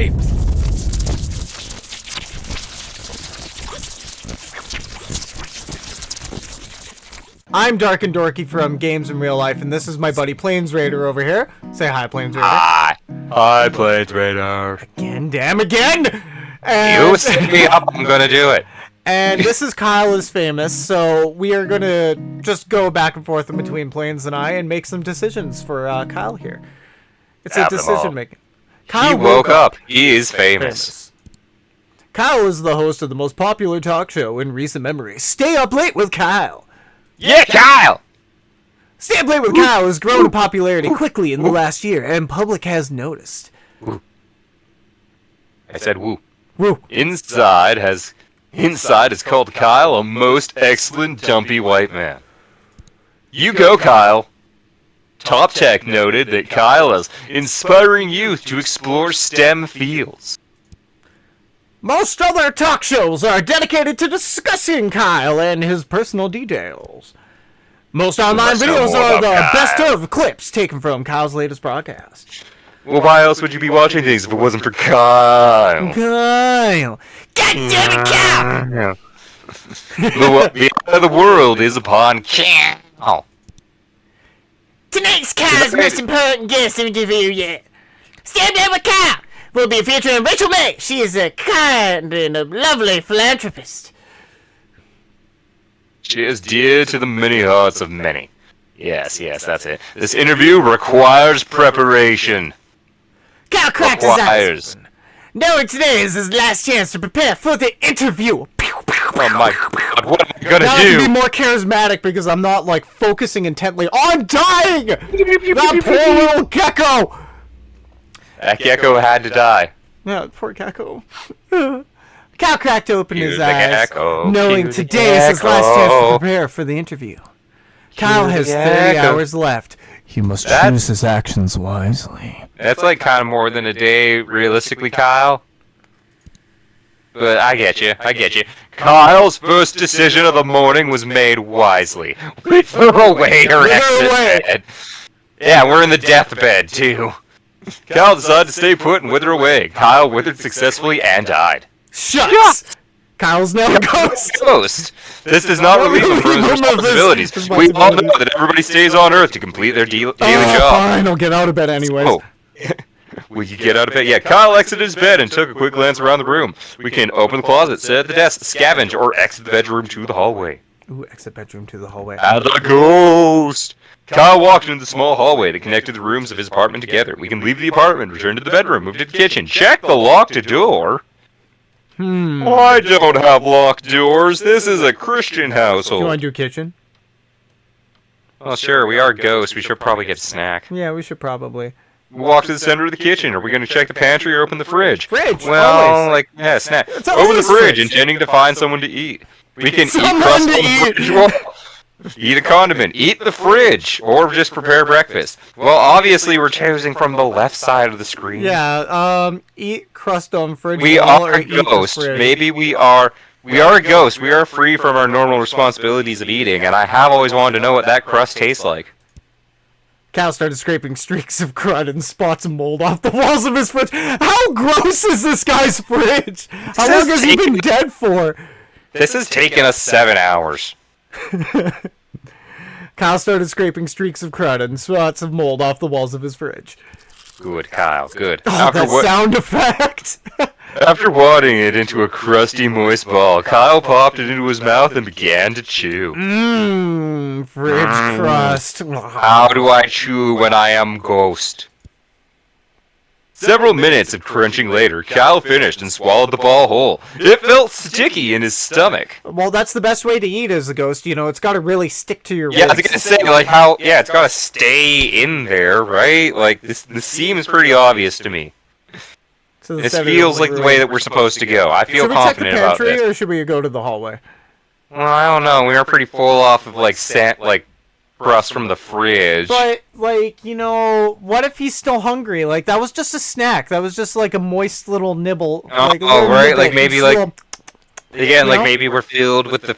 pipes. I'm DarknDorky from Games in Real Life, and this is my buddy PlainsRaider over here. Say hi, PlainsRaider. Hi. Hi, PlainsRaider. Again, damn again! And, You set me up, I'm gonna do it. and this is Kyle is Famous, so we are gonna just go back and forth in between Plains and I and make some decisions for Kyle here. It's a decision making. Kyle He woke up. He is famous. Kyle is the host of the most popular talk show in recent memory, Stay Up Late with Kyle. Yeah, Kyle! Stay Up Late with Kyle has grown in popularity quickly in the last year, and public has noticed. I said woo. Woo. Inside has called Kyle a most excellent dumpy white man. You go, Kyle. Top Tech noted that Kyle is inspiring youth to explore STEM fields. Most other talk shows are dedicated to discussing Kyle and his personal details. Most online videos are the best of clips taken from Kyle's latest broadcast. Well, why else would you be watching things if it wasn't for Kyle? Kyle! God damn it, Kyle! The end of the world is upon Kyle. Tonight's Kyle's most important guest interview yet. Stay Up Late with Kyle! We'll be featuring Rachel May. She is a kind and a lovely philanthropist. She is dear to the many hearts of many. Yes, that's it. This interview requires preparation. Kyle cracked his eyes. Knowing today is his last chance to prepare for the interview. Oh my god, what am I gonna now do? I can be more charismatic because I'm not, like, focusing intently. I'm dying! That poor little gecko! That gecko had to die. Yeah, poor gecko. Kyle cracked open his eyes, gecko. knowing Cute today is his last chance to prepare for the interview. Kyle has 30 gecko. hours left. He must choose his actions wisely. That's like kind of more than a day, realistically, Kyle. But I get you. Kyle's first decision of the morning was made wisely. Wither away or exit bed. Yeah, we're in the deathbed, too. Kyle decided to stay put and wither away. Kyle withered successfully and died. Shucks! Kyle's now a ghost! This does not relieve him from his responsibilities. We all know that everybody stays on Earth to complete their daily job. Fine, I'll get out of bed anyways. Oh. Will you get out of bed? Yeah, Kyle exited his bed and took a quick glance around the room. We can open the closet, sit at the desk, scavenge, or exit the bedroom to the hallway. Ooh, exit bedroom to the hallway. And the ghost! Kyle walked into the small hallway that connected the rooms of his apartment together. We can leave the apartment, return to the bedroom, move to the kitchen, check the locked door. I don't have locked doors. This is a Christian household. You want to do kitchen? Oh, sure, we are ghosts. We should probably get a snack. Yeah, we should probably. We walk to the center of the kitchen. Are we going to check the pantry or open the fridge? Fridge, well, always. like, yeah, snack. It's Open the always fridge, fridge. intending to find someone to eat. We can eat Someone crust to on the eat. fridge wall. Eat a condiment. Eat the fridge. Or just prepare breakfast. Well, obviously, we're choosing from the left side of the screen. Yeah, eat crust on fridge We wall are or a eat the ghost. fridge. Maybe we are a ghost. We are free from our normal responsibilities of eating, and I have always wanted to know what that crust tastes like. Cal started scraping streaks of crud and spots of mold off the walls of his fridge. How gross is this guy's fridge? How long has he been dead for? This has taken us 7 hours. Kyle started scraping streaks of crud and spots of mold off the walls of his fridge. Good, Kyle, good. Oh, that sound effect! After wadding it into a crusty, moist ball, Kyle popped it into his mouth and began to chew. Fridge crust. How do I chew when I am ghost? Several minutes of crunching later, Kyle finished and swallowed the ball whole. It felt sticky in his stomach. Well, that's the best way to eat as a ghost. You know, it's got to really stick to your ribs. Yeah, I was gonna say, like, how, yeah, it's gotta stay in there, right? Like, this seems pretty obvious to me. So this feels like the way that we're supposed to go. I feel confident about this. Should we check the pantry, or should we go to the hallway? Well, I don't know. We are pretty full off of, like, crust from the fridge. But, like, you know, what if he's still hungry? Like, that was just a snack. That was just, like, a moist little nibble. Like, right? Nibble. Like, maybe, like, again, you like, know? maybe we're filled with the,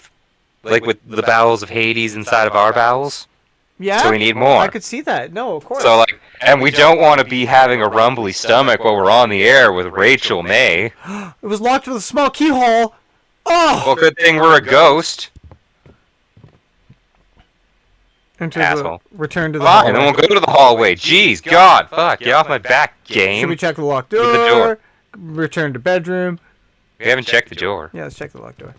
like, with the bowels of Hades inside of our bowels. Yeah. So we need more. I could see that. No, of course. So, like, and we don't want to be having a rumbly stomach while we're on the air with Rachel May. It was locked with a small keyhole. Oh! Well, good thing we're a ghost. Asshole. Return to the Fine, hallway. then we'll go to the hallway. Jeez, God, fuck, get off my back, game. Should we check the locked door? With the door. Return to bedroom. We haven't checked the door. Yeah, let's check the locked door.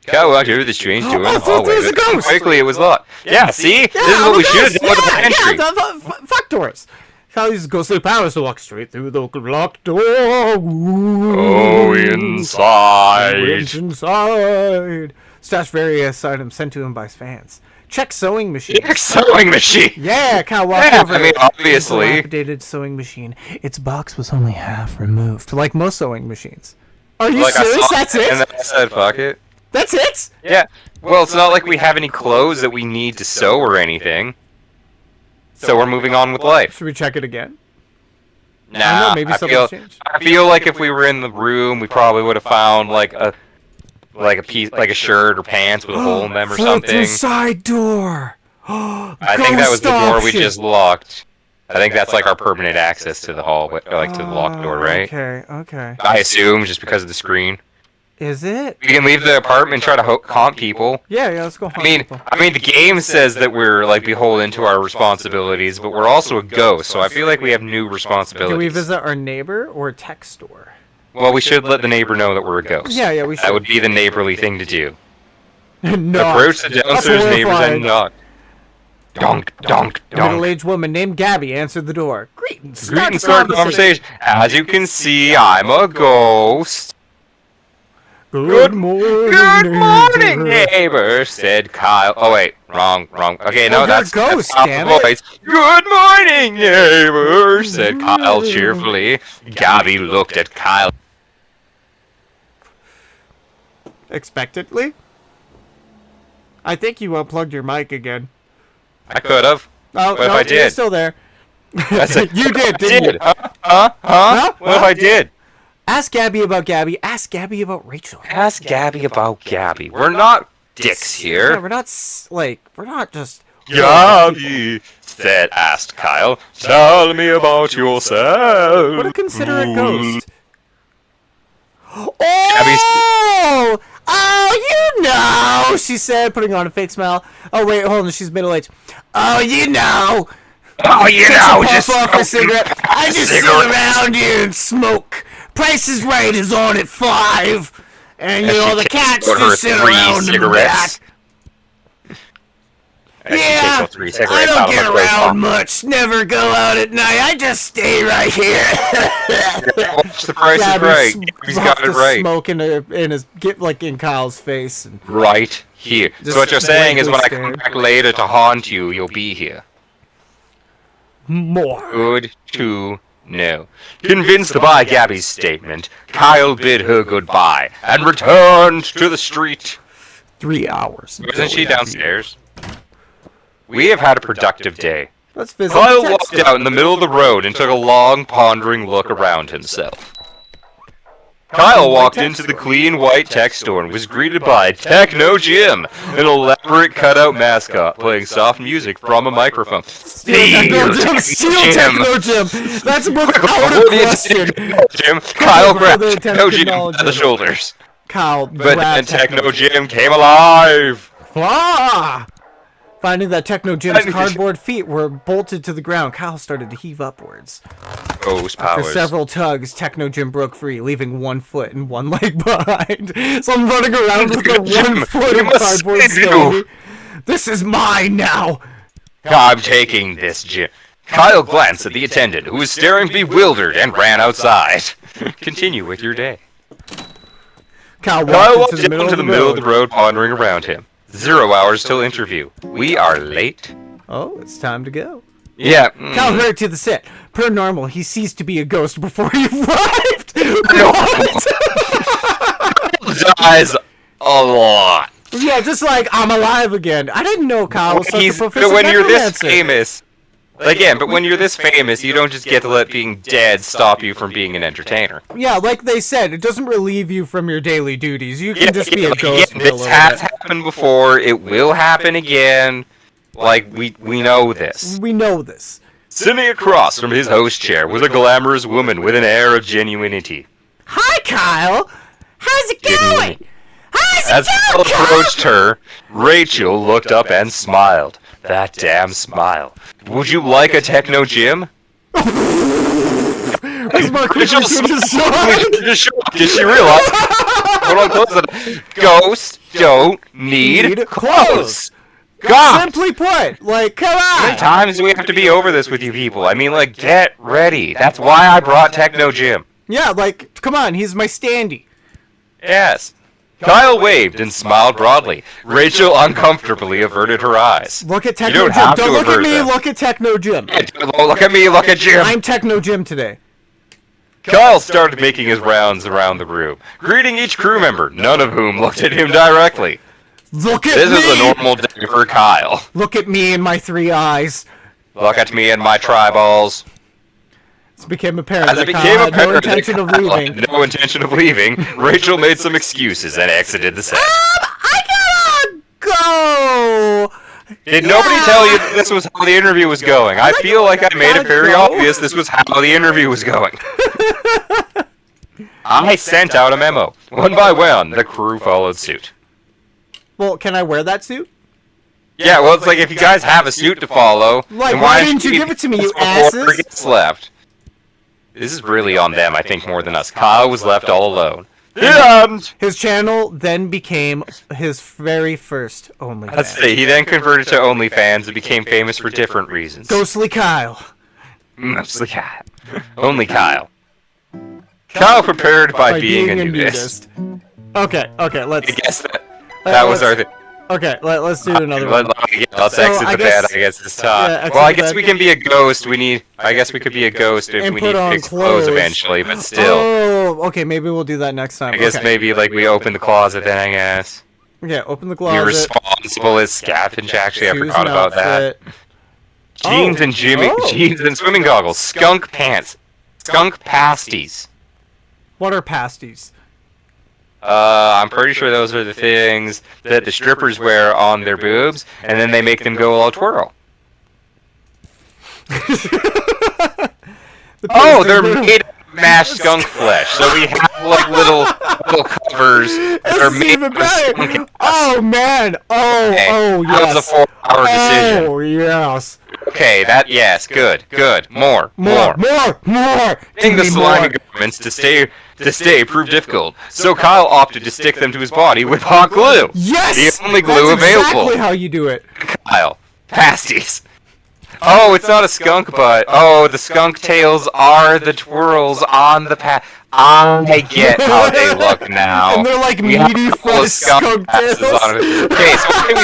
Kyle walked over the strange door in the I thought hallway. there was a ghost! Quickly, it was locked. Yeah, see? This is what we should have done with the pantry. Fuck doors. Kyle uses ghostly powers to walk straight through the locked door. Oh, inside. Inside. Stash various items sent to him by his fans. Check sewing machine. Check sewing machine. Yeah, Kyle walked Yeah, over. I mean, obviously. Dilapidated sewing machine. Its box was only half removed, like most sewing machines. Are you Like, serious? I saw That's it, it? and then I said, fuck it. That's it? Yeah. Well, it's not like we have any clothes that we need to sew or anything. So we're moving on with life. Should we check it again? I don't Nah, know, maybe I something's feel, changed. I feel like if we were in the room, we probably would have found like a piece, like a shirt or pants with a hole in them or Flip the something. side door. I think that was the door we just locked. I think that's like our permanent access to the hall, like to the locked door, right? Okay. I assume just because of the screen. Is it? We can leave the apartment and try to haunt people. Yeah, let's go. I mean, the game says that we're like beholden to our responsibilities, but we're also a ghost, so I feel like we have new responsibilities. Do we visit our neighbor or a tech store? Well, we should let the neighbor know that we're a ghost. Yeah, we should. That would be the neighborly thing to do. No. Approach the downstairs neighbors and knock. Donk, donk, A donk. middle-aged woman named Gabby answered the door. Greetings. Start conversation. As you can see, I'm a ghost. Good morning. Good morning, neighbor, said Kyle. Oh wait, wrong. Okay, no, you're a that's ghost, not damn the it. voice. Good morning, neighbor, said Kyle cheerfully. Gabby looked at Kyle. Expectantly? I think you unplugged your mic again. I could have. Oh, What if no, I you're did? still there. That's it. You did, didn't you? Huh? What if I did? Ask Gabby about Gabby. Ask Gabby about Rachel. Ask Gabby about Gabby. We're not dicks Yeah, here. we're not we're not just. Gabby, asked Kyle. Tell me about yourself. What a considerate ghost. Gabby's- Oh, you know, she said, putting on a fake smile. Oh, wait, hold on, she's middle-aged. Oh, you know. Oh, you Takes a know, puff just off a cigarette. I just sit around here and smoke. Price is Right is on at 5. And, you know, the cats just sit around in the back. Yeah, I don't get around much. Never go out at night. I just stay right here. Watch The Price is Right. He's got it right. Smoke in Kyle's face. And Right here. Just So what you're saying is when I blankly come back later to haunt you, you'll be here. more. Good to know. Convinced by Gabby's statement, Kyle bid her goodbye and returned to the street. 3 hours. Isn't she downstairs? We have had a productive day. Let's visit. Kyle the walked text out in the middle of the road and took a long, pondering look around himself. Kyle walked into the clean white tech store and was greeted by Techno Jim, an elaborate cutout mascot playing soft music from a microphone. Techno Jim. That's without a question. Jim. Kyle for the grabbed Techno Jim by the shoulders. Kyle But then grabbed Techno Jim came alive. Ah! Finding that Techno Jim's Techno Jim- cardboard feet were bolted to the ground, Kyle started to heave upwards. Ghost After powers. several tugs, Techno Jim broke free, leaving 1 foot and 1 leg behind. So I'm running around with a Jim, 1 foot you of must cardboard save you. standing. This is mine now! I'm taking this, Jim. Kyle glanced at the attendant, who was staring bewildered, and ran outside. Continue with your day. Kyle Kyle walked walked into the down to the middle of the road, pondering around him. 0 hours till interview. We are late. Oh, it's time to go. Yeah. Kyle hurried to the set. Per normal, he ceased to be a ghost before he arrived. No. What? Dies a lot. Yeah, just like I'm alive again. I didn't know Kyle was such a But proficient when you're this necromancer. famous, again, but when you're this famous, you don't just get to let being dead stop you from being an entertainer. Yeah, like they said, it doesn't relieve you from your daily duties. You can just be a like, ghost. again, this has happened before. It will happen again. Like, we know this. We know this. Sitting across from his host chair was a glamorous woman with an air of genuinity. Hi, Kyle. How's it going? As Kyle approached her, Rachel looked up and smiled. That damn smile. Would you like a techno gym? Rachel smiled. Did she realize? Hold on, close it. Ghosts don't need clothes. God! Simply put, like, come How many on! times do we have to be over this with you people? I mean, like, get ready. That's why I brought Techno Jim. Yeah, like, come on, he's my standee. Yes. Kyle waved and smiled broadly. Rachel uncomfortably averted her eyes. Look at You Techno don't Jim. have to Don't look at avert me, them. look at Techno Jim. Look at me, look at Jim. I'm Techno Jim today. Kyle started making his rounds around the room, greeting each crew member, none of whom looked at him directly. Look at This me! is a normal day for Kyle. Look at me and my 3 eyes. Look at me and my triballs. It became apparent As that it Kyle became had no apparent that intention of Kyle leaving. had no intention of leaving, Rachel made some excuses and exited the set. I gotta go! Did nobody tell you that this was how the interview was going? I feel like I made it very obvious this was how the interview was going. I sent out a memo. One by one, the crew followed suit. Well, can I wear that suit? Yeah, well, it's like if you guys have a suit to follow, Like, then why didn't you give it to me, you asses? Before it gets left. This is really on them, I think, more than us. Kyle was left all alone. The end! His channel then became his very first OnlyFans. Let's see, he then converted to OnlyFans and became famous for different reasons. Ghostly Kyle. Mostly Kyle. Only Kyle. Kyle prepared by being a nudist. Okay, let's... I guess that was our thing. Okay, let's do another one. Let's exit the bed, I guess, this time. Yeah, Well, I guess we can be a ghost. I guess we could be a ghost if And we put need on fixed clothes clothes. eventually, but still. Oh, okay, maybe we'll do that next time. I guess Okay. maybe, like, we open the closet then, I guess. Okay, open the Be closet. responsible as scavenge, actually, I choose forgot an about that. outfit. Jeans and jeans and swimming goggles. Skunk pants. Skunk pasties. What are pasties? I'm pretty sure those are the things that the strippers wear on their boobs, and then they make them go all twirl. Oh, they're made of mashed skunk flesh, so we have like little covers that are made even of skunk better. ass. Oh man! Oh yes! That was a 4-hour decision. Oh yes! Okay, yes, good. More. More! Getting the slimy garments to stay proved difficult, so Kyle opted to stick them to his body with hot glue. Yes! The only glue That's available. exactly how you do it. Kyle, pasties. Oh, it's not a skunk butt. Oh, the skunk tails are the twirls on the I get how they look now. And they're like We have meaty a couple of fresh skunk passes tails. on it. Okay,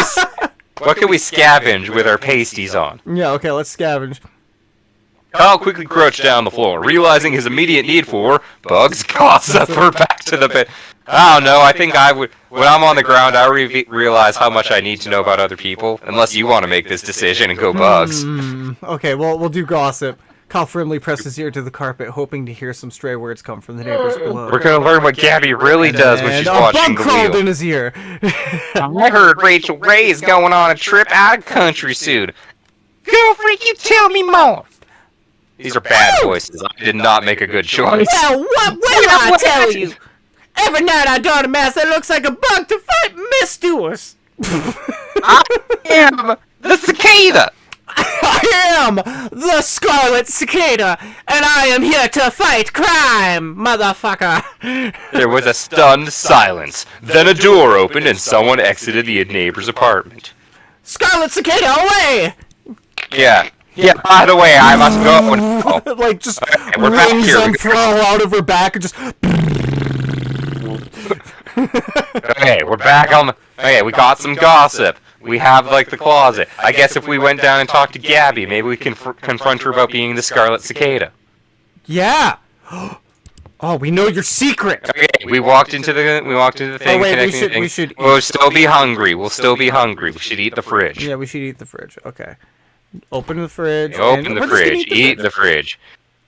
so what can we scavenge with our pasties on? Yeah, okay, let's scavenge. Kyle quickly crouched down the floor, realizing his immediate need for bugs gossip. We're back to the bed. I don't know, I think I would... When I'm on the ground, I realize how much I need to know about other people. Unless you want to make this decision and go bugs. Okay, well, we'll do gossip. Kyle firmly pressed his ear to the carpet, hoping to hear some stray words come from the neighbors below. We're gonna learn what Gabby really does when she's watching the bug crawled wheel. in his ear. I heard Rachel Ray is going on a trip out of country soon. Girlfriend, you tell me more. These are bad voices. I did not make a good choice. Well, what will I tell you? Every night I don a mask that looks like a bug to fight misdoers. I am the cicada. I am the Scarlet Cicada, and I am here to fight crime, motherfucker. There was a stunned silence. Then a door opened and someone exited the neighbor's apartment. Scarlet Cicada, away! Yeah, by the way, I must go now. Like, just Okay, we're back wings here. unfurl out of her back and just... Okay, we're back on the... Okay, we got some gossip. We have, like, the closet. I guess if we went down and talked to Gabby, maybe we can confront her about being the Scarlet Cicada. Yeah! Oh, we know your secret! Okay, we walked into the thing. wait, connecting the thing. we should We'll still be hungry. We should eat the fridge. Yeah, we should eat the fridge. Okay. Open the fridge. Open the fridge. Eat the fridge.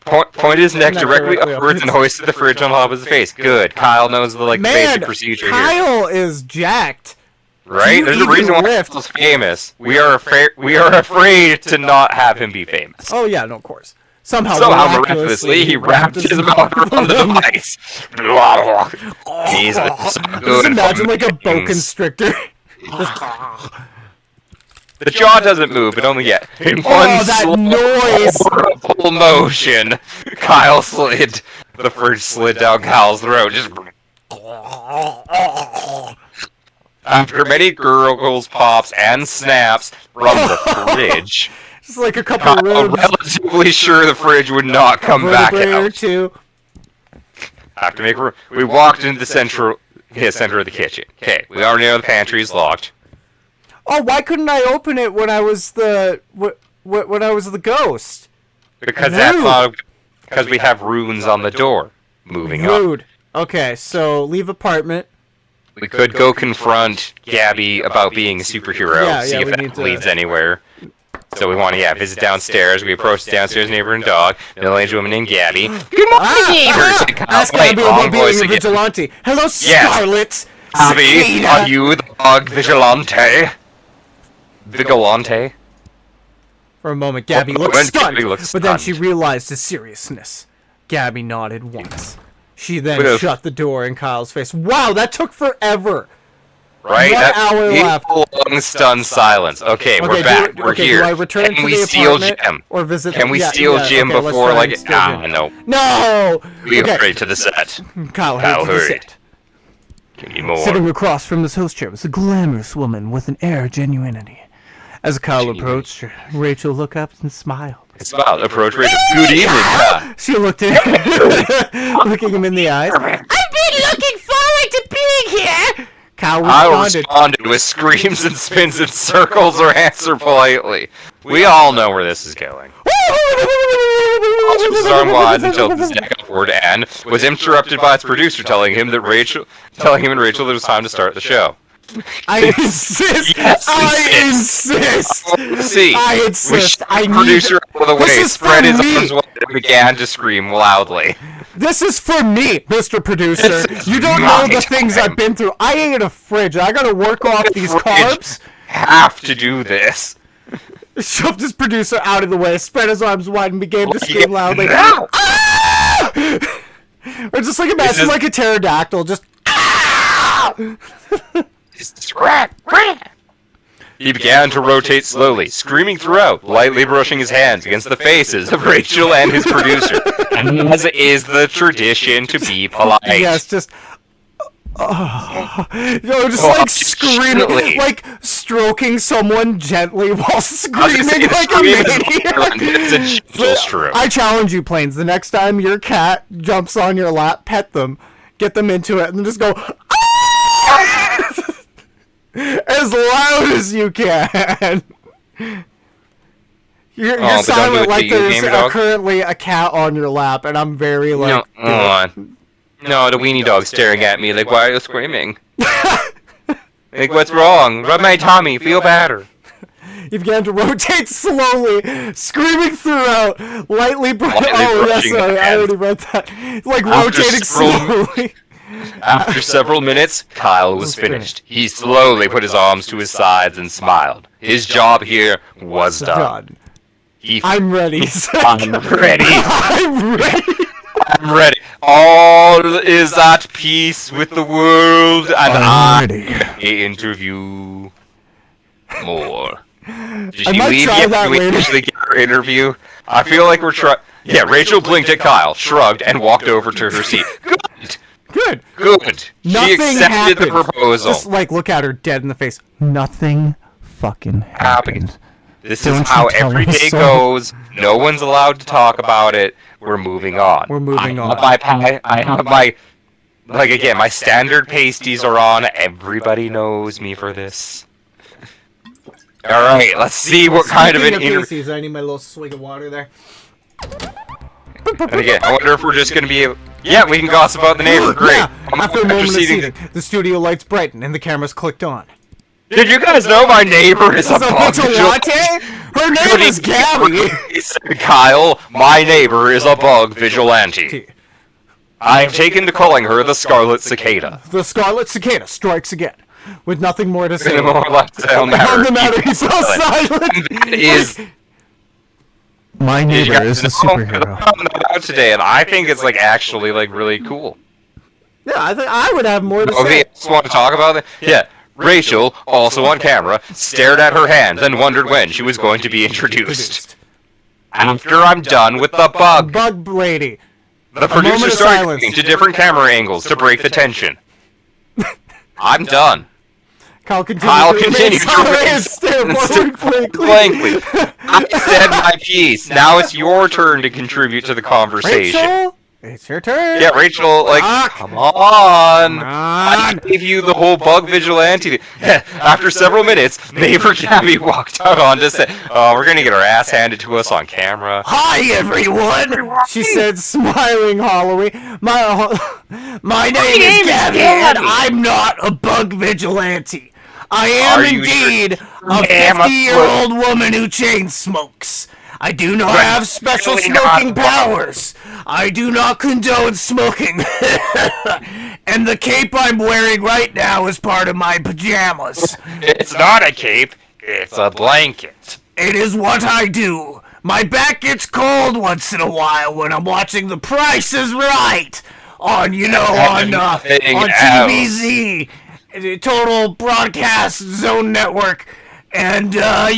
Point his neck directly upwards and hoisted the fridge on top of his face. Good. Kyle knows the basic procedure here. Kyle is jacked. Right? There's a reason why he's famous. We are afraid to not have him be famous. Oh yeah, no, of course. Somehow miraculously, he wrapped his mouth around the device. Jesus. Just imagine like a boa constrictor. The jaw doesn't move, but only yet. In one horrible motion, Kyle slid. The fridge slid down Kyle's throat. Just. After many gurgles, pops, and snaps from the fridge. Just like a couple of ribs. I'm relatively sure the fridge would not come back out. Or two. After make room, we walked into the center of the kitchen. Okay, we already know the pantry is locked. Oh, why couldn't I open it when I was the when I was the ghost? Because because we have runes on the door. Moving on. Rude. Okay, so leave apartment. We could go confront Gabby about being a superhero, see if that leads anywhere. So we want to, visit downstairs. We approach the downstairs neighbor and dog, middle-aged woman named Gabby. Good morning, neighbors! Ask Gabby about being a vigilante. Hello, Scarlet! Gabby, are you the dog vigilante? Vigilante? For a moment, Gabby looked stunned, but then she realized his seriousness. Gabby nodded once. She then shut the door in Kyle's face. Wow, that took forever! Right? 1 hour left. Long stunned silence. Okay, we're back. We're here. Do I return Can to we the steal apartment Jim? Or visit Can we steal Jim before, like... no. No! We hurry to the set. Kyle hurried to the set. Give me more. Sitting across from this host chair was a glamorous woman with an air of genuinity. As Kyle approached her, Rachel looked up and smiled. Approach Rachel. Good evening, Kyle. She looked at him, looking him in the eyes. I've been looking forward to being here! Kyle responded with screams and spins in circles or answer politely. We all know where this is going. His arm wide and tilted his neck upward and was interrupted by its producer telling him and Rachel that it was time to start the show. I insist! Yes, I insist! See, I insist! I need... Producer out of the way, spread his arms wide and began to scream loudly. This is for me, Mr. Producer. You don't know the things I've been through. I ate a fridge. I gotta work off these carbs. Have to do this. Shoved his producer out of the way, spread his arms wide, and began to scream loudly. No! Ah! Or just like imagine like a pterodactyl, just. Ah! He began to rotate slowly, screaming throughout, lightly brushing his hands against the faces of Rachel and his producer. As is the tradition to be polite. Yes, just... just like screaming, like stroking someone gently while screaming like a maniac. I challenge you, Plains. The next time your cat jumps on your lap, pet them, get them into it, and then just go... as loud as you can. You're silent like there's currently a cat on your lap, and I'm very like... No, the weenie dog's staring at me like, why are you screaming? Like, what's wrong? Rub my tummy, feel better. You began to rotate slowly, screaming throughout, lightly brushing... Oh, yes, sorry, I already read that. Like, rotating slowly. After several minutes, Kyle was finished. He slowly put his arms to his sides and smiled. His job here was done. I'm ready. I'm ready. I'm ready. I'm ready. All is at peace with the world, and I'm ready. Interview more. Did she leave yet? Did we actually get her interview? I feel like we're trying... Yeah, Rachel blinked at Kyle, shrugged, and walked over to her seat. Good. Nothing she accepted the proposal. Just like look at her dead in the face. Nothing fucking happened. This is how every day goes. No one's allowed to talk about it. We're moving on. I have my like again. My standard pasties are on. Everybody knows me for this. All right, let's see what kind of an interview. I need my little swig of water there. And again, I wonder if we're just gonna be able... Yeah, we can gossip about the neighbor. Great. Yeah. After a moment of seating, the studio lights brightened and the cameras clicked on. Did you guys know my neighbor is a bug vigilante? Her name is Gabby. Kyle, my neighbor is a bug vigilante. I have taken to calling her the Scarlet Cicada. The Scarlet Cicada strikes again. with nothing more to say. More left to say on the matter, he's so silent. Is My neighbor is a superhero. Out today, and I think it's like actually like really cool. Yeah, I think I would have more to say. Okay, just want to talk about it? Yeah. Rachel, also on camera, stared at her hands and wondered when she was going to be introduced. After I'm done with the bug. Bug lady. The producer started moving to different camera angles to break the tension. I'm done. Kyle continued to remain stare blankly. I said my piece. Now it's your turn to contribute to the conversation. Rachel, it's your turn. Yeah, Rachel, like, come on. I gave you the whole bug vigilante. After several minutes, neighbor Gabby walked out on to say, "Oh, we're gonna get our ass handed to us on camera." Hi, everyone, she said, smiling hollowly. My name is Gabby, and I'm not a bug vigilante. I am indeed a 50-year-old woman who chain smokes. I do not have special smoking powers. I do not condone smoking. And the cape I'm wearing right now is part of my pajamas. It's not a cape, it's a blanket. It is what I do. My back gets cold once in a while when I'm watching The Price is Right on TBZ, Total Broadcast Zone Network. And, I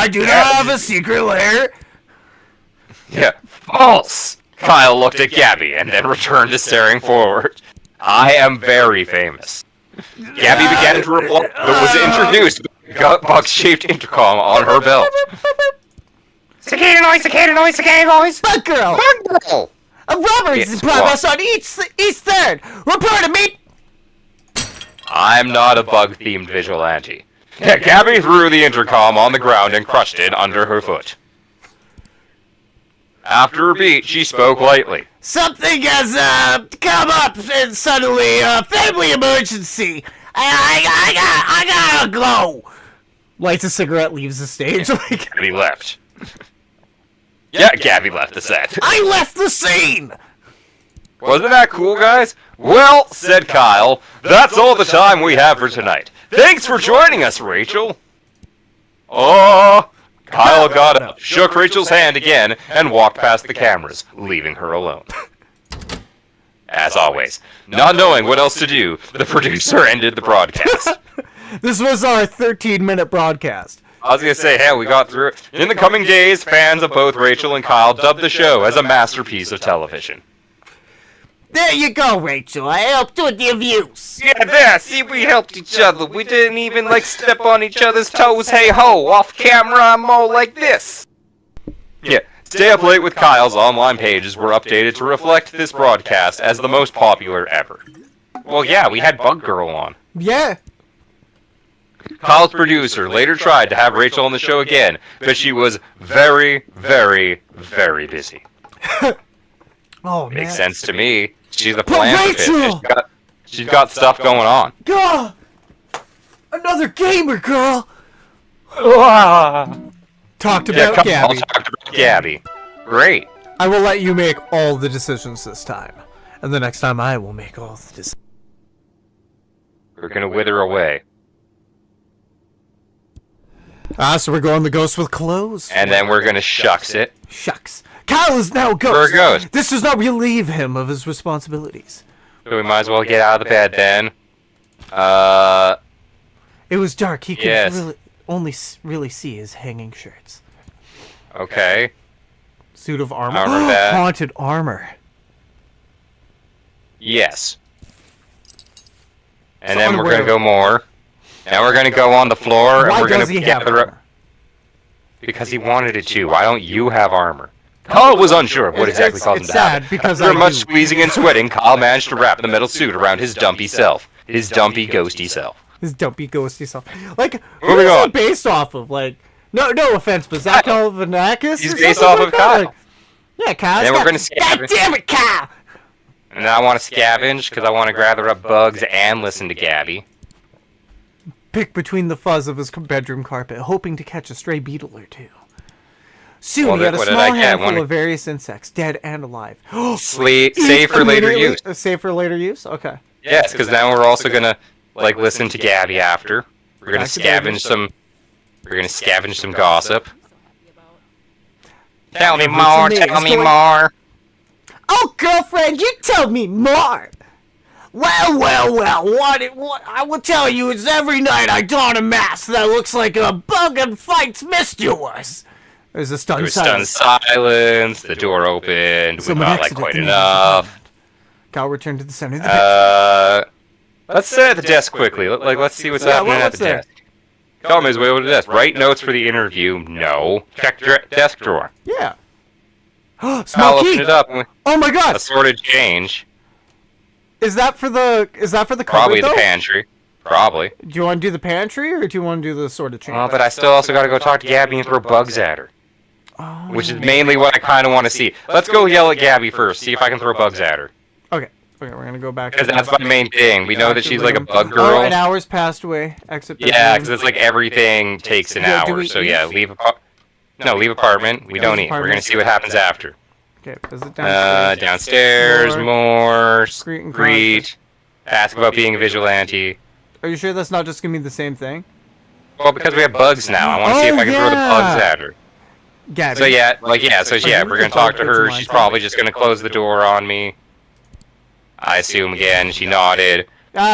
do not have a secret lair. Yeah, false! Kyle looked at Gabby and then returned to staring forward. I am very famous. Gabby began to reply, but was introduced with a bug-shaped intercom on her belt. Cicada noise, cicada noise, cicada noise! Bug girl! Bug girl! A robbery is in progress on East 3rd! Report to me! I'm not a bug-themed vigilante. Yeah, Gabby threw the intercom on the ground and crushed it under her foot. After a beat, she spoke lightly. Something has come up and suddenly family emergency. I gotta go. Lights a cigarette, leaves the stage. Gabby left. Yeah, Gabby left the set. I left the scene. Wasn't that cool, guys? Well, said Kyle, that's all the time we have for tonight. Thanks for joining us, Rachel. Oh, Kyle got up, shook Rachel's hand again, and walked past the cameras, leaving her alone. As always, not knowing what else to do, the producer ended the broadcast. This was our 13-minute broadcast. I was gonna say, hey, we got through it. In the coming days, fans of both Rachel and Kyle dubbed the show as a masterpiece of television. There you go, Rachel. I helped with the views. Yeah, there. See, we helped each other. We didn't even, step on each other's toes. Hey ho, off camera, I'm all like this. Yeah, Stay Up Late with Kyle's online pages were updated to reflect this broadcast as the most popular ever. Well, yeah, we had Bug Girl on. Yeah. Kyle's producer later tried to have Rachel on the show again, but she was very, very, very busy. Oh, man. Makes sense to me. She's a philanthropist. She's got stuff going on. God! Another gamer girl! Talked about Gabby. I'll talk about Gabby. Great. I will let you make all the decisions this time. And the next time I will make all the decisions. We're gonna wither away. So we're going the ghost with clothes? And then we're gonna shucks it. Shucks. Kyle is now a ghost. We're a ghost. This does not relieve him of his responsibilities. So we might as well get out of the bed then. It was dark. He could only really see his hanging shirts. Okay. Suit of armor. I remember that. Haunted armor. Yes. And then we're gonna go more. Now we're gonna go on the floor and we're gonna gather up. Because he wanted it to. Why don't you have armor? Kyle was unsure of what exactly caused him to have it. Because after much squeezing and sweating, Kyle managed to wrap the metal suit around his dumpy self. His dumpy, ghosty self. His dumpy, ghosty self. Like, moving on. Who's it based off of? Like, no offense, but Zach Galifianakis? He's based off of Kyle. Like, yeah, Kyle. Then we're gonna scavenge. God damn it, Kyle! And then I want to scavenge because I want to gather up bugs and listen to Gabby. Pick between the fuzz of his bedroom carpet, hoping to catch a stray beetle or two. Soon he had a small handful of various insects, dead and alive. Save for later use. Save for later use? Okay. Yes, because now we're also gonna, like listen to Gabby after. We're gonna scavenge some. We're gonna scavenge some gossip. Tell me more. Tell me more. Oh, girlfriend, you tell me more. Well, what I will tell you is every night I don a mask that looks like a bug and fights mischievous. There's a stunned silence. The door opened. We got like quite enough. Kyle returned to the center of the pit. Let's sit at the desk quickly. Let's see what's happening at the desk. Tell me his way over to the desk. Write notes for the interview. No. Check desk drawer. Yeah. I'll Small key. open it up. Oh my god. Assorted change. Is that for the cupboard, Probably though? the pantry. Probably. Do you want to do the pantry or do you want to do the assorted change? Oh, but I still also got to go talk to Gabby and throw bugs at her. Oh. Which is mainly what I kind of want to see. Let's go yell at Gabby first. See if I can throw bugs at her. Okay, we're gonna go back. Because that's my main thing. We know that she's like a bug girl. Oh, an hour's passed away. Exit bedroom. Yeah, because it's like everything takes an hour. So yeah, leave apartment. We don't eat. We're gonna see what happens after. Okay, visit downstairs. Downstairs, more. Greet. Ask about being a vigilante. Are you sure that's not just gonna be the same thing? Well, because we have bugs now. I want to see if I can throw the bugs at her. Gabby. So yeah, we're gonna talk to her. She's probably just gonna close the door on me. I assume again. She nodded.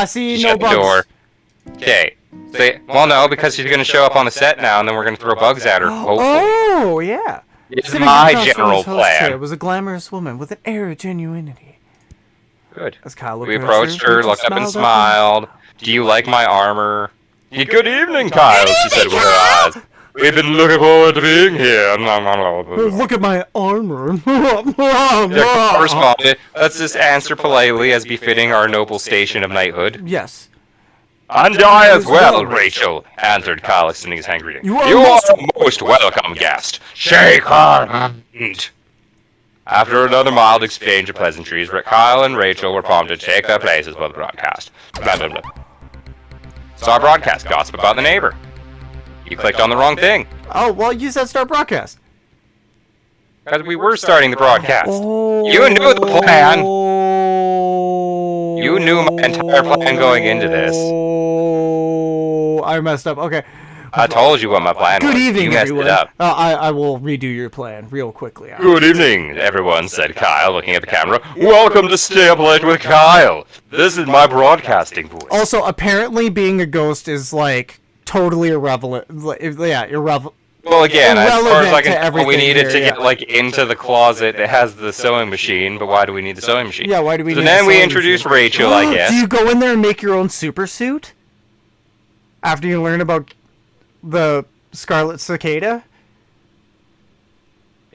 See, She no shut the bugs. door. Okay. Well, no, because she's gonna show up on the set now, and then we're gonna throw bugs at her. Hopefully. Oh, yeah. It's my general plan. It was a glamorous woman with an air of genuinity. Good. As Kyle We approached her, looked up and smiled. Do you like my armor? Good evening, Kyle, she said with her eyes. We've been looking forward to being here. Look at my armor. Responded. Let's just answer politely as befitting our noble station of knighthood. Yes. And I as well, Rachel, answered Kyle, extending his hand greeting. You are most welcome, guest. Shake her hand. After another mild exchange of pleasantries, Kyle and Rachel were prompted to take their places for the broadcast. Blah, blah, blah. So our broadcast gossip about the neighbor. You clicked on the wrong thing. Oh, well, you said start broadcast. Because we were starting the broadcast. Oh. You knew the plan. You knew my entire plan going into this. Oh, I messed up. Okay. I told you what my plan was. Good evening, you messed everyone. it up. I will redo your plan real quickly. Good evening, everyone, said Kyle, looking at the camera. Welcome to Stay Up Late with Kyle. This is my broadcasting voice. Also, apparently being a ghost is, like, totally irrelevant. Yeah, irrelevant. Well, again, as far as I to can tell, we everything needed here, to yeah. get, like, into the closet that has the sewing machine, but why do we need the sewing machine? Yeah, why do we So need then the we sewing introduced machine? Rachel, I guess. Do you go in there and make your own super suit? After you learn about the SCARLET Cicada?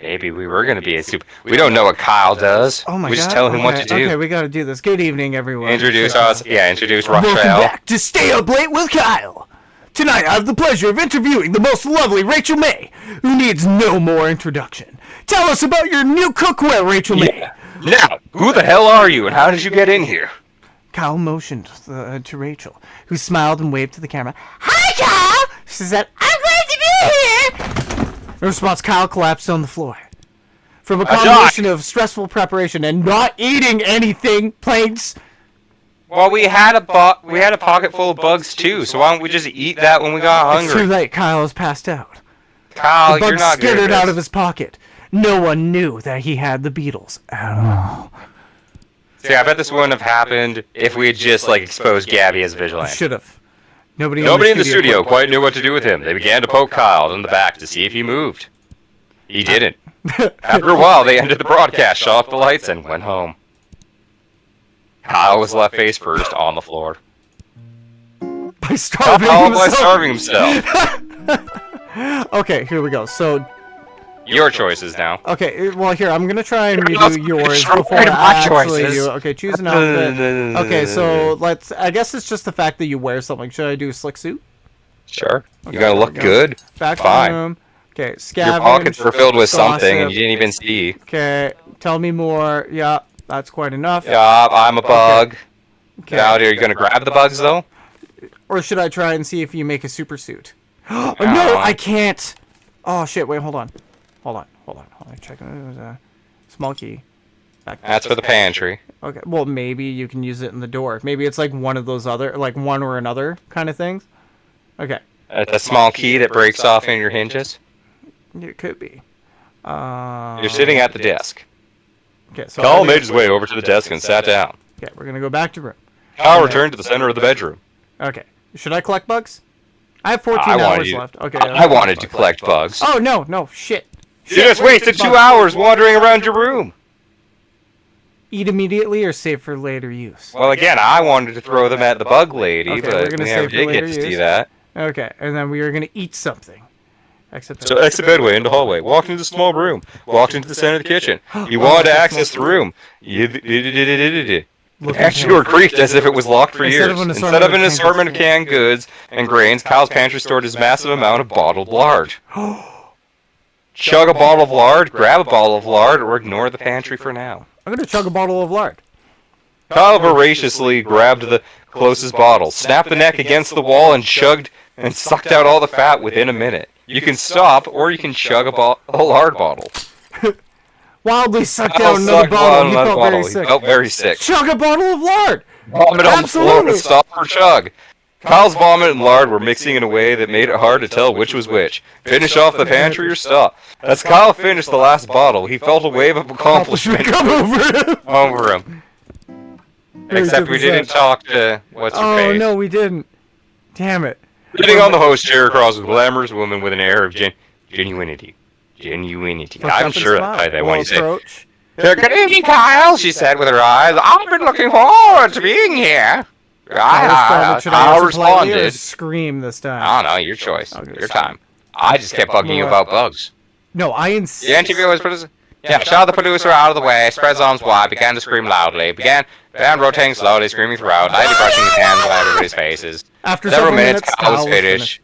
Maybe we were going to be a super... We don't know what Kyle does. Oh my god. We just tell him what to do. Okay, we gotta do this. Good evening, everyone. Introduce us. Yeah, introduce Welcome Rochelle. back to Stay Up Late with Kyle. Tonight, I have the pleasure of interviewing the most lovely Rachel May, who needs no more introduction. Tell us about your new cookware, Rachel May. Yeah. Now, who the hell are you, and how did you get in here? Kyle motioned to Rachel, who smiled and waved to the camera. Hi, Kyle! She said, I'm glad to be here! In response, Kyle collapsed on the floor. From a combination of stressful preparation and not eating anything, Plains. Well, we had a pocket full of bugs too, so why don't we just eat that when we got hungry? It's too late. Kyle has passed out. Kyle, The bug you're not good at skittered this. out of his pocket. No one knew that he had the beetles at all. See, I bet this wouldn't have happened if we had just, like, exposed Gabby as a vigilante. Should have. Nobody in the studio quite knew what to do with him. They began to poke Kyle in the back to see if he moved. He didn't. After a while, they ended the broadcast, shut off the lights, and went home. Kyle was left face first on the floor. By starving himself. Okay, here we go. So, Your choices now. okay, well, here, I'm gonna try and You're not redo yours destroying before I my actually choices. do. Okay, choose an outfit. Okay, so I guess it's just the fact that you wear something. Should I do a slick suit? Sure. Okay, You gotta look there we go. good. Back Fine. room. Okay, Your scavenge. pockets were filled with something, and gossip. you didn't even see. Okay, tell me more. Yeah, that's quite enough. Yup, I'm a bug. Okay. Now, are you gonna grab the bugs, though? Or should I try and see if you make a super suit? Oh, no, I can't. Oh, shit, wait, hold on. Hold on. Check. Small key. That's for the pantry. Okay, well, maybe you can use it in the door. Maybe it's like one of those other, like one or another kind of things. Okay. A small key that breaks off in your hinges. It could be. You're sitting at the desk. Okay, so Kyle made his way over to the desk and sat down. Okay, we're gonna go back to room. Kyle returned to the center of the bedroom. Okay, should I collect bugs? I have 14 hours left. Okay. I wanted to collect bugs. Oh no, shit. You just wasted 2 hours wandering around your room. Eat immediately or save for later use? Well, again, I wanted to throw them at the bug lady, Okay, but we're gonna we save never for did get later to see use. that. Okay, and then we are gonna eat something. Exit bedway into hallway. Walked into the small room. Walked into the center of the kitchen. You wanted to access the room. The pantry door creaked as if it was locked for years. Instead of an assortment of canned goods and grains, Kyle's pantry stored his massive amount of bottled lard. Chug a bottle of lard, grab a bottle of lard, or ignore the pantry for now. I'm gonna chug a bottle of lard. Kyle voraciously grabbed the closest bottle, snapped the neck against the wall, and chugged and sucked out all the fat within a minute. You can stop, or you can chug a lard bottle. Wildly sucked down another bottle. He felt very sick. Chug a bottle of lard! Vomit on the floor and stop for chug. Kyle's vomit and lard were mixing in a way that made it hard to tell which was which. Finish off the pantry or stop. As Kyle finished the last bottle, he felt a wave of accomplishment come over him. Except we didn't talk to what's-her-face. Oh, no, we didn't. Damn it. Sitting on the host chair across with a glamorous woman with an air of genuinity. I'm sure that's how they want to say. Good evening, Kyle, she said with her eyes. I've been looking forward to being here. Kyle responded. Scream this time. I don't know, your choice. Your time. I just kept bugging you about bugs. No, I insist. The interviewer was producer. Yeah, shoved the producer out of the way, spread his arms wide, began to scream loudly, began rotating slowly, screaming throughout, lightly brushing his hands on everybody's faces. After several minutes, Kyle was finished.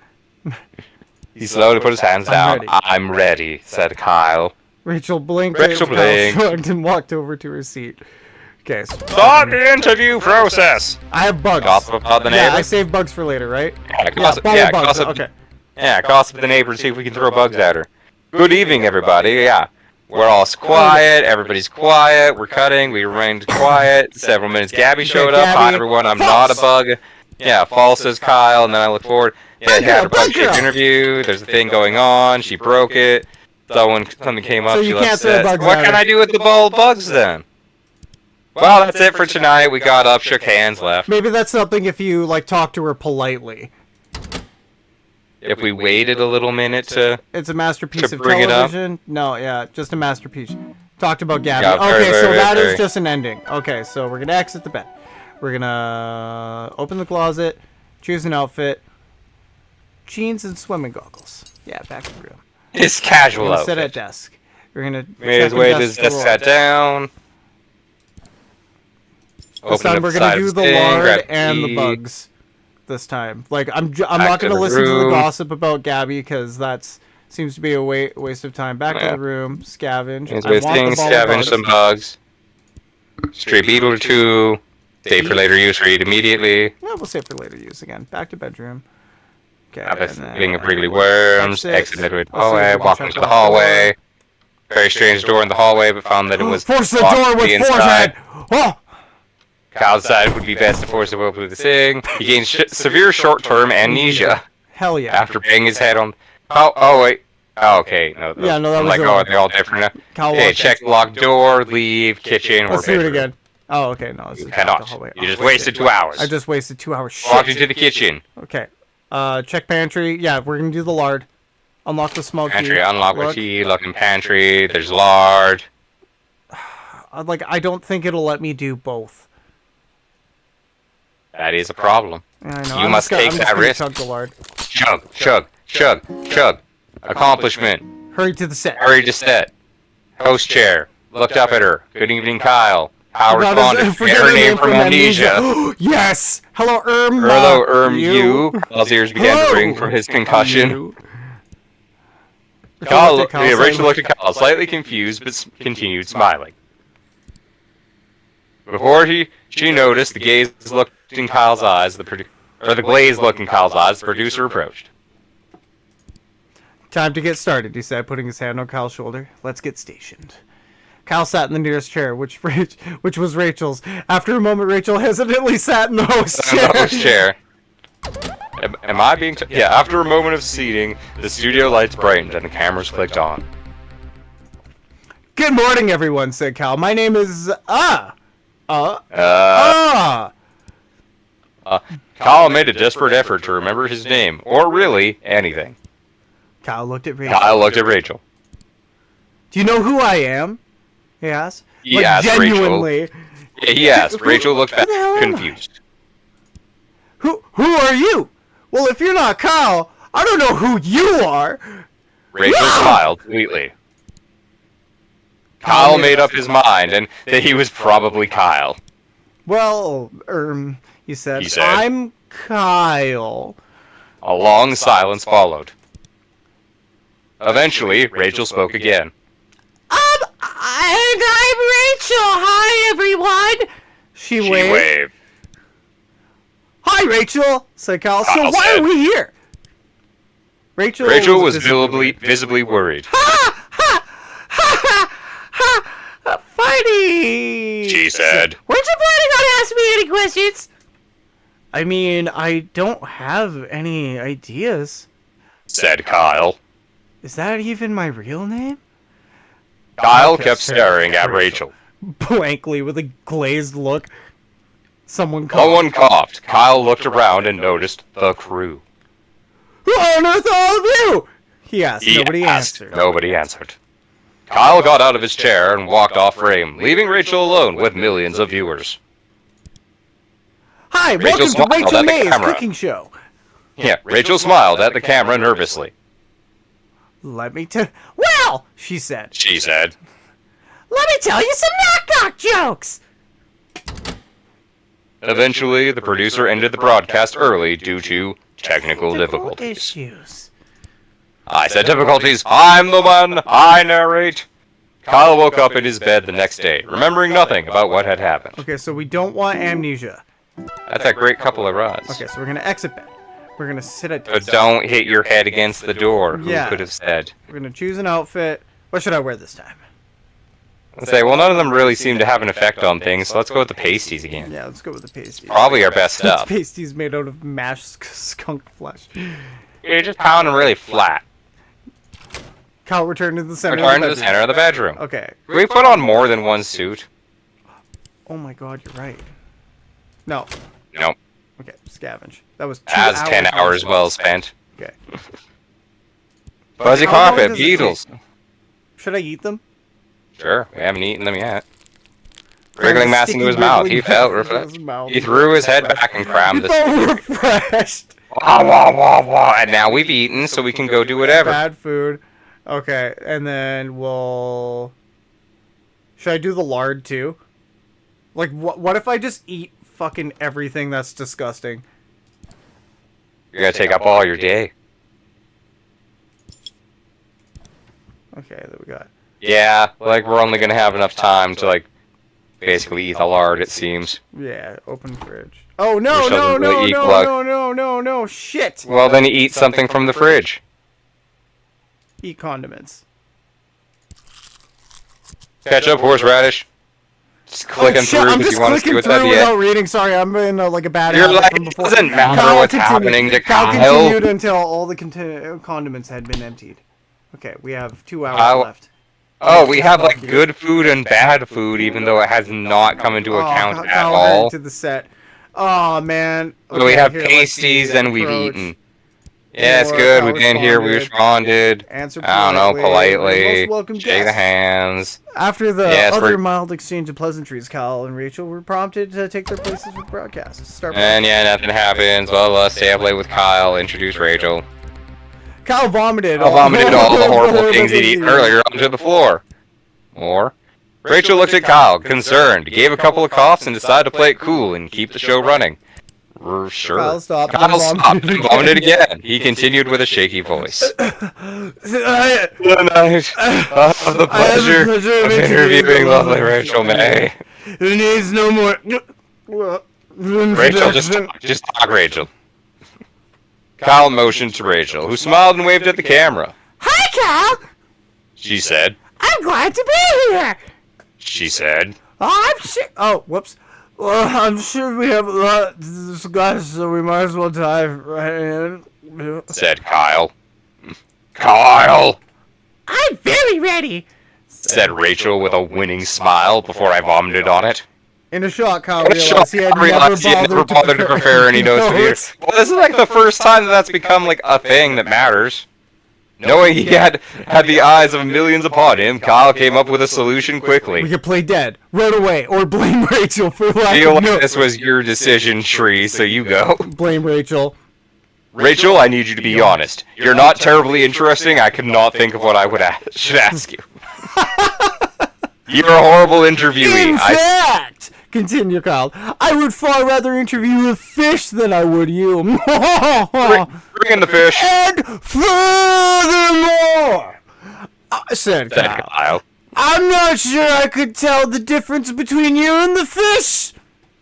He slowly put his hands down. I'm ready, said Kyle. Rachel blinked. Shrugged and walked over to her seat. Okay. Start the interview process. I have bugs. Gossip about the neighbor. Yeah, I save bugs for later, right? Yeah, gossip. Yeah, bugs. Gossip. Okay. Yeah, gossip with the neighbor to see if we can throw bugs at her. Good evening, everybody. Yeah. We're all quiet, everybody's quiet, we're cutting, we remained quiet. Several minutes, Gabby showed up. Hi, everyone, I'm not a bug. Yeah, false, says Kyle, and then I look forward. Yeah, she had a bug-shaped interview, there's a thing going on, she broke it. Something came up, she left it. What can I do with the ball of bugs, then? Well, that's it for tonight. We got up, shook hands, left. Maybe that's something if you, like, talk to her politely. If we waited a little minute to... It's a masterpiece of bring television? It up? No, yeah, just a masterpiece. Talked about Gabby. Yeah, okay, so that is just an ending. Okay, so we're gonna exit the bed. We're gonna open the closet, choose an outfit, jeans and swimming goggles. Yeah, back in the room. His casual outfit. Sit at desk. We're gonna made his way to his desk, sat down. This time we're gonna do the lard and the bugs. This time, like I'm not gonna listen to the gossip about Gabby because that's seems to be a waste of time. Back to the room, scavenge. Scavenge some bugs. Stray beetle or two. Save for later use. Read immediately. Yeah, we'll save for later use again. Back to bedroom. Okay. Getting a prickly worms. Exit midway hallway. Walk into the hallway. Very strange door in the hallway, but found that it was force the door with forehead. Oh. Kyle decided it would be best to force the will through the thing. He gained severe short-term amnesia. Hell yeah. After banging his head on... Oh, wait. Oh, okay. No, yeah, no, that was... oh, they're all different now. Okay, check locked door, leave, kitchen, or bedroom. Let's do it again. Oh, okay, no. You cannot. You just wasted 2 hours. I just wasted 2 hours. Walked into the kitchen. Okay. Check pantry. Yeah, we're gonna do the lard. Unlock the smoke key. Pantry, unlock the key, look in pantry, there's lard. Like, I don't think it'll let me do both. That is a problem. Yeah, I know. You must take that risk. Chug the lard. Chug, chug, chug, chug. Accomplishment. Hurry to the set. Hurry to set. Host chair. Looked up at her. Good evening, Kyle. How responded. Forget her name from amnesia. Yes. Hello, Hello, you. Kyle's ears began to ring from his concussion. Rachel looked at Kyle, slightly confused, but continued smiling. Before she noticed the gaze looked in Kyle's eyes, the glaze look in Kyle's eyes, the producer approached. Time to get started, he said, putting his hand on Kyle's shoulder. Let's get stationed. Kyle sat in the nearest chair, which was Rachel's. After a moment, Rachel hesitantly sat in the host chair. The host chair. Am I being... yeah, after a moment of seating, the studio lights brightened and the cameras clicked on. Good morning, everyone, said Kyle. My name is... Kyle made a desperate effort to remember his name, or really, anything. Kyle looked at Rachel. Kyle looked at Rachel. Do you know who I am? He asked. He asked genuinely. Rachel. Yeah, he asked. Rachel looked back, confused. Who are you? Well, if you're not Kyle, I don't know who you are. Rachel smiled sweetly. Kyle made up his mind, and that he was probably Kyle. Well, he said, I'm Kyle. A long silence followed. Eventually, Rachel spoke again. And I'm Rachel. Hi, everyone. She waved. Hi, Rachel, said Kyle. So why are we here? Rachel was visibly worried. Ha! Ha! Ha! Ha! Funny! She said. Weren't you planning on asking me any questions? I mean, I don't have any ideas, said Kyle. Is that even my real name? Kyle kept staring at Rachel. Blankly, with a glazed look. Someone coughed. Kyle looked around and noticed the crew. Who on earth are all of you? He asked. Nobody answered. Kyle got out of his chair and walked off frame, leaving Rachel alone with millions of viewers. Hi, welcome to Rachel May's cooking show. Yeah, Rachel smiled at the camera nervously. Let me tell... Well, she said. Let me tell you some knock-knock jokes. Eventually, the producer ended the broadcast early due to technical difficulties. I said difficulties. I'm the one. I narrate. Kyle woke up in his bed the next day, remembering nothing about what had happened. Okay, so we don't want amnesia. That's a great couple of rods. Okay, so we're going to exit bed. We're going to sit at... But don't hit your head against the door. Who could have said? We're going to choose an outfit. What should I wear this time? Let's say, well, none of them really seem to have an effect on things, so let's go with the pasties again. Yeah, let's go with the pasties. Probably our best stuff. Pasties made out of mashed skunk flesh. You're just pounding really flat. Kyle, return to the center of the bedroom. Okay. Can we put on more than one suit? Oh my god, you're right. No. Nope. Okay, scavenge. That was 2 As hours. 10 hours well spent. Okay. Fuzzy carpet, beetles. Should I eat them? Sure, we haven't eaten them yet. Wriggling mass into his mouth, he felt refreshed. He threw his head back and crammed the stick. Refreshed. Wah, wah, wah, wah. And now we've eaten, so we can go do whatever. Bad food. Okay, and then we'll... Should I do the lard too? Like, what if I just eat fucking everything that's disgusting? You're gonna take up all your day. Okay, there we go. Yeah, like, we're only gonna have enough time to, like, basically eat the lard, it seems. Yeah, open fridge. Oh, no, shit! Well, then you eat something from the fridge. Eat condiments. Ketchup, horseradish. Just clicking through because you want to see what's at the end. Without reading, sorry, I'm in like a bad You're habit like, from it before. doesn't matter what's happening to Kyle. Continued until all the condiments had been emptied. Okay, we have 2 hours left. Oh, we have like good food and bad food, even though it has not come into account at all. To the set. Oh man. Okay, so we have pasties and we've eaten. Yeah, it's good. We've been here. We responded. Answer I don't know, politely. Shake the hands. After the other mild exchange of pleasantries, Kyle and Rachel were prompted to take their places with broadcasts. And yeah, nothing happens. Well, let's stay up late with Kyle. Introduce Rachel. Kyle vomited. all the horrible things he'd eaten earlier onto the floor. Or Rachel looked at Kyle, concerned, gave a couple of coughs, and decided to play it cool and keep the show running. Sure. Kyle stopped and vomited again. He continued with a shaky voice. The night of the pleasure of interviewing lovely Rachel May. Who needs no more... Rachel, just talk, Rachel. Kyle motioned to Rachel, who smiled and waved at the camera. Hi, Kyle! She said. I'm glad to be here! she said. I'm sure. Oh, whoops. Well, I'm sure we have a lot to discuss, so we might as well dive right in. Said Kyle. Kyle! I'm very ready. Said Rachel with a winning smile before I vomited on it. In a shock, Kyle In a shock, realized I realized he had never bothered to prepare any notes for the year. Well, this is like the first time that's become like a thing that matters. Knowing he had the eyes of millions upon him, Kyle came up with a solution quickly. We could play dead right away, or blame Rachel for lack Feel of like notes. this was your decision, Tree, so you go. Blame Rachel. Rachel, I need you to be honest. You're not terribly interesting. I could not think of what I should ask you. You're a horrible interviewee. In fact, continue, Kyle, I would far rather interview a fish than I would you. Bring in the fish. And furthermore, said Kyle, I'm not sure I could tell the difference between you and the fish.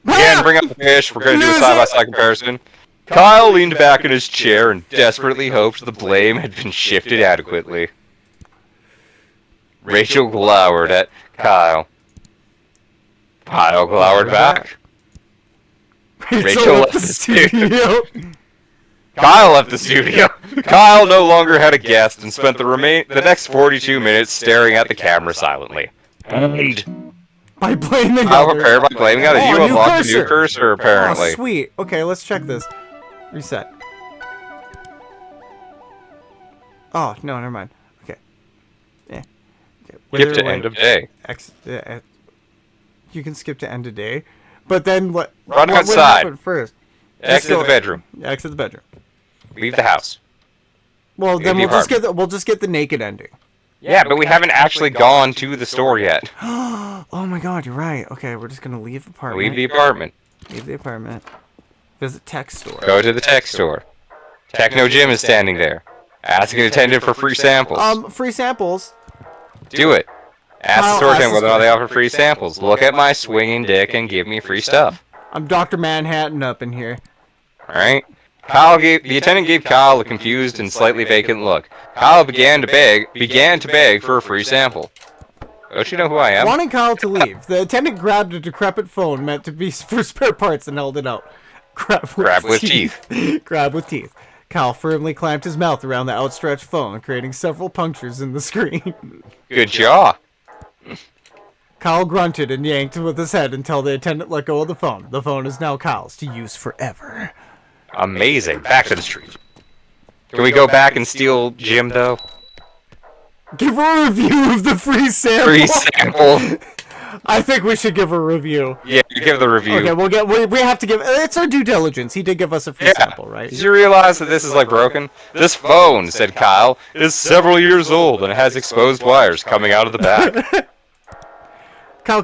Again, bring up the fish. We're going to do a side-by-side comparison. Kyle leaned back in his chair and desperately hoped the blame had been shifted adequately. Rachel glowered at Kyle. Kyle glowered back. Rachel left the studio. Kyle left the studio. Kyle no longer had a guest and spent the next 42 minutes staring at the camera silently. And by blaming Kyle prepared by blaming out you unlocked a new cursor, apparently. Oh, sweet. Okay, let's check this. Reset. Oh, no, never mind. Okay. Yeah. Okay. Skip to end of day. You can skip to end of day. But then what? Run what outside. Would happen first? Exit the bedroom. Exit the bedroom. Leave the house. Well, then we'll just get the naked ending. Yeah, but we haven't actually gone to the store yet. Oh my god, you're right. Okay, we're just gonna leave the apartment. Leave the apartment. Leave the apartment. Visit tech store. Go to the tech store. Techno Jim is standing there. Ask an attendant for free samples. Free samples. Do it. Ask the store attendant whether or not they offer free samples. Look at my swinging dick and give me free stuff. I'm Dr. Manhattan up in here. Alright. The attendant gave Kyle a confused and slightly vacant look. Kyle began to beg for a free sample. Don't you know who I am? Wanting Kyle to leave, the attendant grabbed a decrepit phone meant to be for spare parts and held it out. Grab with teeth. Grab with teeth. Kyle firmly clamped his mouth around the outstretched phone, creating several punctures in the screen. Good jaw. Kyle grunted and yanked with his head until the attendant let go of the phone. The phone is now Kyle's to use forever. Amazing. Back to the street. Can we go back and steal Jim, though? Give a review of the free sample. Free sample. I think we should give a review. Yeah, you give the review. Okay, we have to give. It's our due diligence. He did give us a free sample, right? Did you realize that this is like broken? This phone, said Kyle, is several years old and has exposed wires coming out of the back. Kyle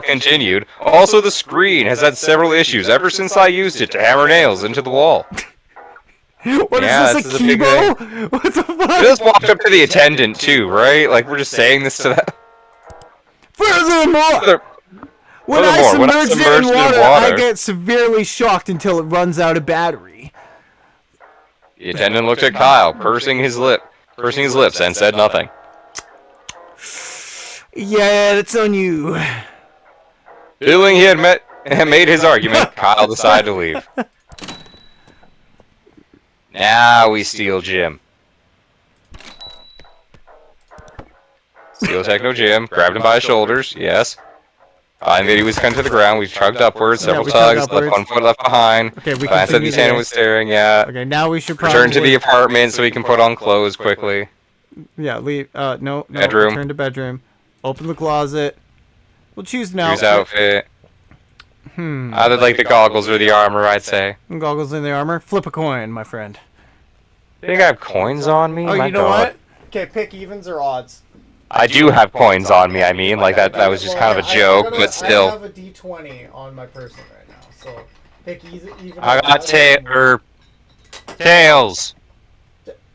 continued. Also, the screen has had several issues ever since I used it to hammer nails into the wall. What is this, a Kibo? What the fuck? We just walked up to the attendant, too, right? Like, we're just saying this to that. Furthermore, when I submerge it in water, I get severely shocked until it runs out of battery. The attendant looked at Kyle, pursing his lips, and said nothing. Yeah, it's on you. Feeling he had made his argument, Kyle decided to leave. Now we steal Jim. Steal Techno Jim, grabbed him by his shoulders, yes. Find that he was cut to the ground, we chugged upwards, several tugs, left 1 foot left behind. Okay, we can see the attendant was staring, yeah. Okay, now we should probably... Return to the apartment so we can put on clothes quickly. Yeah, leave, no, bedroom. Return to bedroom. Open the closet. We'll choose an outfit. Choose outfit. Either like the goggles or the armor, I'd say. Goggles and the armor? Flip a coin, my friend. Think I have coins on me? Oh, you know what? Okay, pick evens or odds. I do have coins on me, I mean, like that was just kind of a joke, but still. I have a D20 on my person right now, so pick even. I got tails.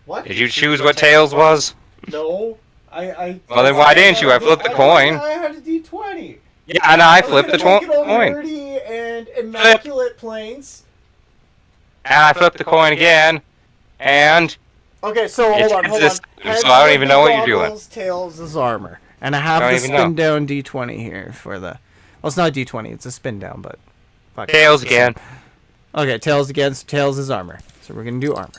What? Did you choose what tails was? No. Well, then why didn't you? I flipped the coin. I had a D20. Yeah, and I flipped the coin. And immaculate planes. And I flipped the coin again, and... Okay, so hold on. So I don't even know what you're doing. Tails is armor. And I have I the don't even spin down D20 here for the... Well, it's not a D20, it's a spin down, but... Fuck Tails again. Okay, tails again, so tails is armor. So we're gonna do armor.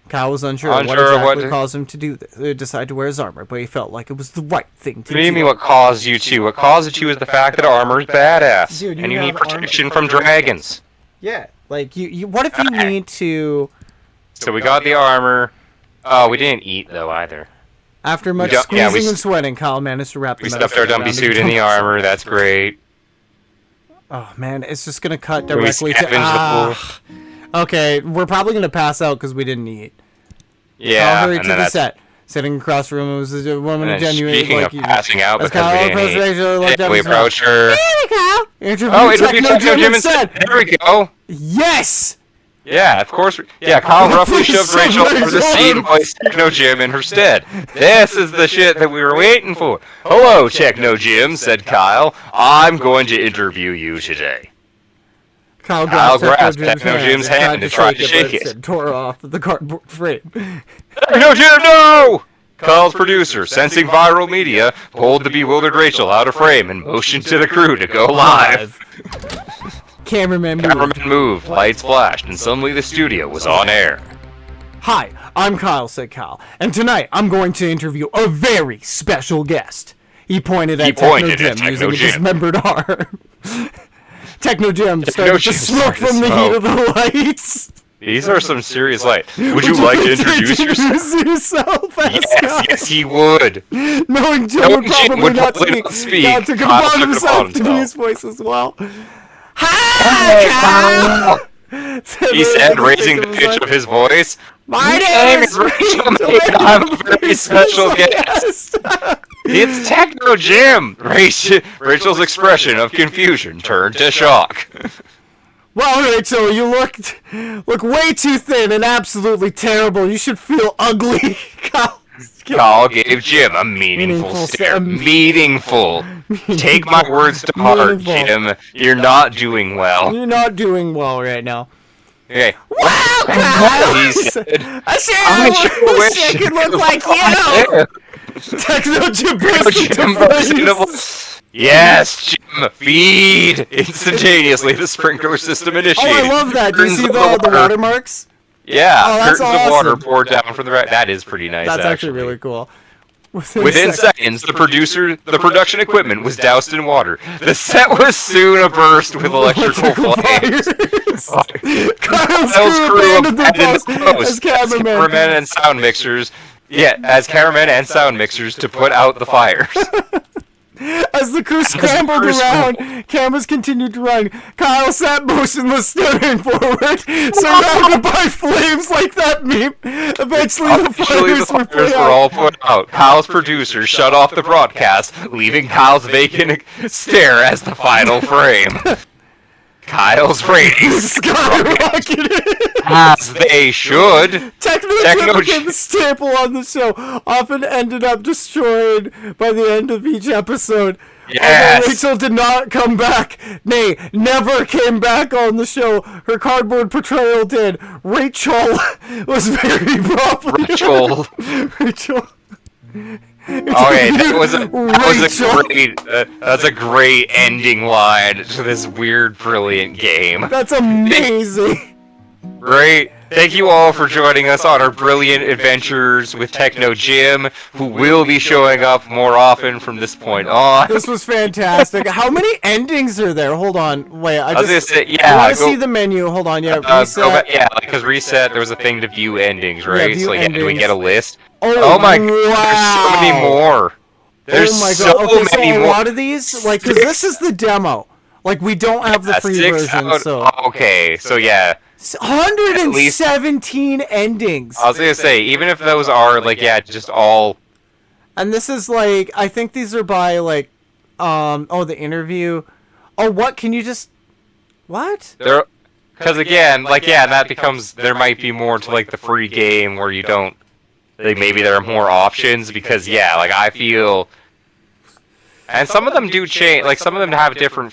Kyle was unsure what Unsure of exactly what- caused him to do this, decide to wear his armor, but he felt like it was the right thing to What do you do. mean what caused you to? What caused you is the fact that armor is badass. Dude, you and you need have armor protection from from dragons. Yeah, like, you what if you Okay. need to... So we got the armor. Oh, we didn't eat, though, either. After much don't- yeah, squeezing we and sweating, Kyle managed to wrap the We metal stuffed our strap dumpy around suit in the jump- armor. That's great. Oh, man, it's just gonna cut Can we directly to... scavenge the Okay, we're probably gonna pass out because we didn't eat. Yeah, Kyle hurried and to then the that's... set. Sitting across the room was a woman And of then genuine... speaking of passing out as because we Kyle didn't approached eat, Rachel, looked up we and smiled. approached her. Hey, Kyle! Interview Oh, interview Techno Techno Jim instead. instead. There we go. Yes! Yeah, of course. Yeah, Kyle roughly shoved Please, Rachel over the somebody seat and placed Techno Jim in her stead. This is the shit that we were waiting for. Hello, Techno Jim, said Kyle. I'm going to interview you today. Kyle grasped Techno Jim's hand and tried to shake it. And tore off the cardboard frame. Techno Jim, no! Kyle's producer, sensing viral media, pulled the bewildered Rachel out of frame and motioned to the crew to go live. Cameraman moved. Cameraman moved, lights flashed, and suddenly the studio was on air. Hi, I'm Kyle, said Kyle, and tonight I'm going to interview a very special guest. He pointed at Techno Jim using a dismembered arm. Techno Jim started to smoke from the heat of the lights. These are some serious lights. Would you like to introduce yourself? Yes, he would. Knowing Jim would probably not speak. Kyle took it upon himself to be his voice as well. Hi, Kyle! He said, raising the pitch of his voice. My name is Rachel, and I'm a very special guest. It's Techno Jim! Rachel's expression of confusion turned to shock. Well, Rachel, you look way too thin and absolutely terrible. You should feel ugly. Kyle gave Jim a meaningful stare. Meaningful. Take my words to heart, Jim. You're not doing well. You're not doing well right now. Okay. Wow, Kyle! He said, I wish I could look like you! Techno Jim burst into flames. Yes, Jim, feed! Instantaneously, the sprinkler system initiated. Oh, I love that. Do you see the watermarks? Yeah, oh, that's curtains of water poured down from the right. That is pretty nice, That's actually really cool. Within seconds, the production equipment was doused in water. The set was soon abuzz with electrical flames. Kyle's crew abandoned the post as cameraman and sound mixers. Yeah, as cameramen and sound mixers to put out the fires. As the crew scrambled around, cameras continued to run. Kyle sat motionless, staring forward, surrounded by flames like that meme. Eventually, the fires were put out. all put out. Kyle's producers shut off the broadcast, leaving Kyle's vacant stare as the final frame. Kyle's ratings skyrocketed. As they should. Techno became the staple on the show, often ended up destroyed by the end of each episode. Yes. Although Rachel did not come back, nay, never came back on the show, her cardboard portrayal did. Rachel was very popular. Rachel. Okay, that's a great ending line to this weird, brilliant game. That's amazing. Great. Thank you all for joining us on our brilliant adventures with Techno Jim, who will be showing up more often from this point on. This was fantastic. How many endings are there? Hold on. Wait, I was gonna say, yeah, I want to see the menu. Hold on. Yeah, reset. Because reset, there was a thing to view endings, right? View so endings. do we get a list? Oh my wow. God, there's so many more. There's oh my so God. Okay, many so a more. lot of these, like, because this is the demo. Like, we don't have the free version, so. Okay, so yeah. 117 endings. I was gonna say, even if those are, like, yeah, just all... And this is, like, I think these are by, like, the interview. Oh, what? Can you just... What? Because, again, like, yeah, that becomes... There might be more to, like, the free game where you don't... Like, maybe there are more options, because, yeah, like, I feel... And some of them do change, like, some of them have different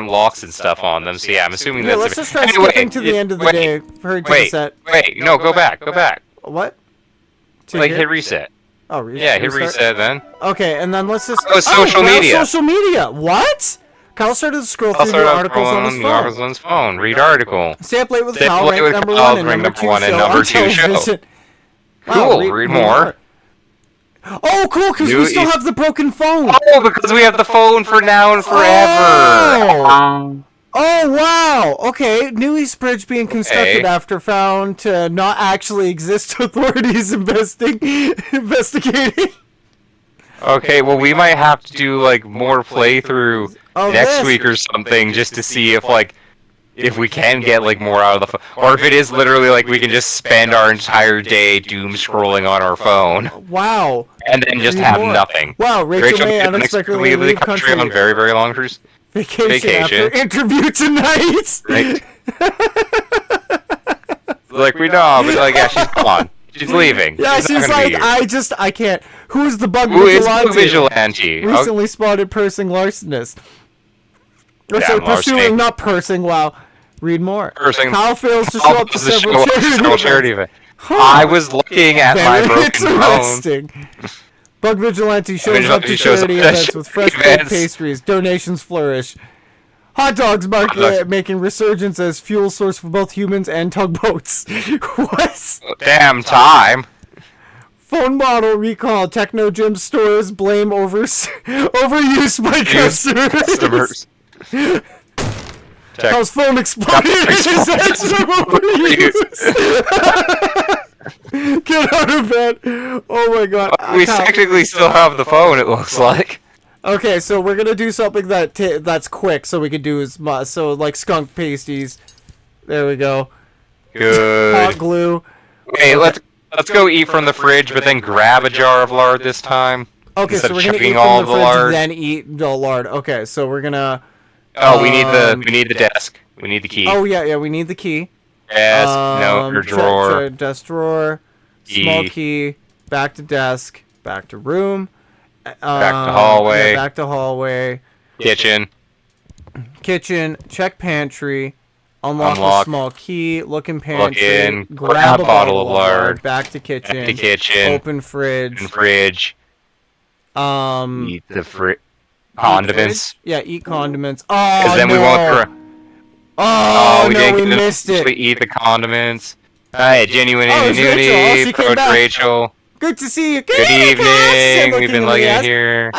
locks and stuff on them, so yeah, I'm assuming that's... let's just try skipping to the end of the day. Wait, no, go back. What? Like, hit reset. Oh, Yeah, hit reset then. Okay, and then let's just... Oh, social media. Social media. What? Kyle started to scroll through the articles on his phone. Read article. Stay up late with Stay up Kyle, late ranked with number Kyle, 1 and ranked number number 2 1 and show number on 2 show. television. Cool, read more. Oh, cool, because we still have the broken phone. Oh, because we have the phone for now and forever. Oh, wow. Okay, new East Bridge being constructed after found to not actually exist. Authorities investigating. Okay, well, we might have to do, like, more playthrough next week or something just to see if, like, if we can get, like, more out of the phone. Or if it is literally, like, we can just spend our entire day doom scrolling on our phone. Wow. And then just have nothing. Wow, Rachel May unexpectedly leave the country on very, very long cruise. Vacation after interview tonight. Right. Like, we know, but, like, yeah, she's gone. She's leaving. Yeah, she's like, I can't. Who's the bug Who is vigilante? the vigilante? Recently spotted pursing larcenist. Or Yeah, sorry, larceny. pursuing, not pursing, wow. Read more. Pursing. Kyle fails to show up to several charity events. Huh. I was looking at my broken phone. Bug vigilante shows up to charity events with fresh baked pastries. Donations flourish. Hot dogs making resurgence as fuel source for both humans and tugboats. What? Damn time. Phone model recall. Techno gym stores blame overuse by customers. How's phone exploded in his head from overuse? Get out of bed. Oh my god. We technically still have the phone, it looks like. Okay, so we're gonna do something that's quick, so we can do as much. So like skunk pasties. There we go. Good. Hot glue. Wait, let's go eat from the fridge, but then grab a jar of lard this time. Okay, so we're gonna eat from the fridge and then eat the lard. Okay, so we're gonna. Oh, we need the desk. We need the key. Oh yeah, we need the key. Desk, no, or drawer. Desk drawer. Small key. Back to desk. Back to room. Back to hallway. Yeah, back to hallway. Kitchen. Check pantry. Unlock the small key. Look in pantry. Look in. Grab a bottle of lard. Back to kitchen. Back to kitchen. Open fridge. Eat the condiments. Yeah, eat condiments. Oh, because then we won't. We missed it. Eat the condiments. Hi, genuine ingenuity. Approach Rachel. Good to see you. Good evening. We've been looking here.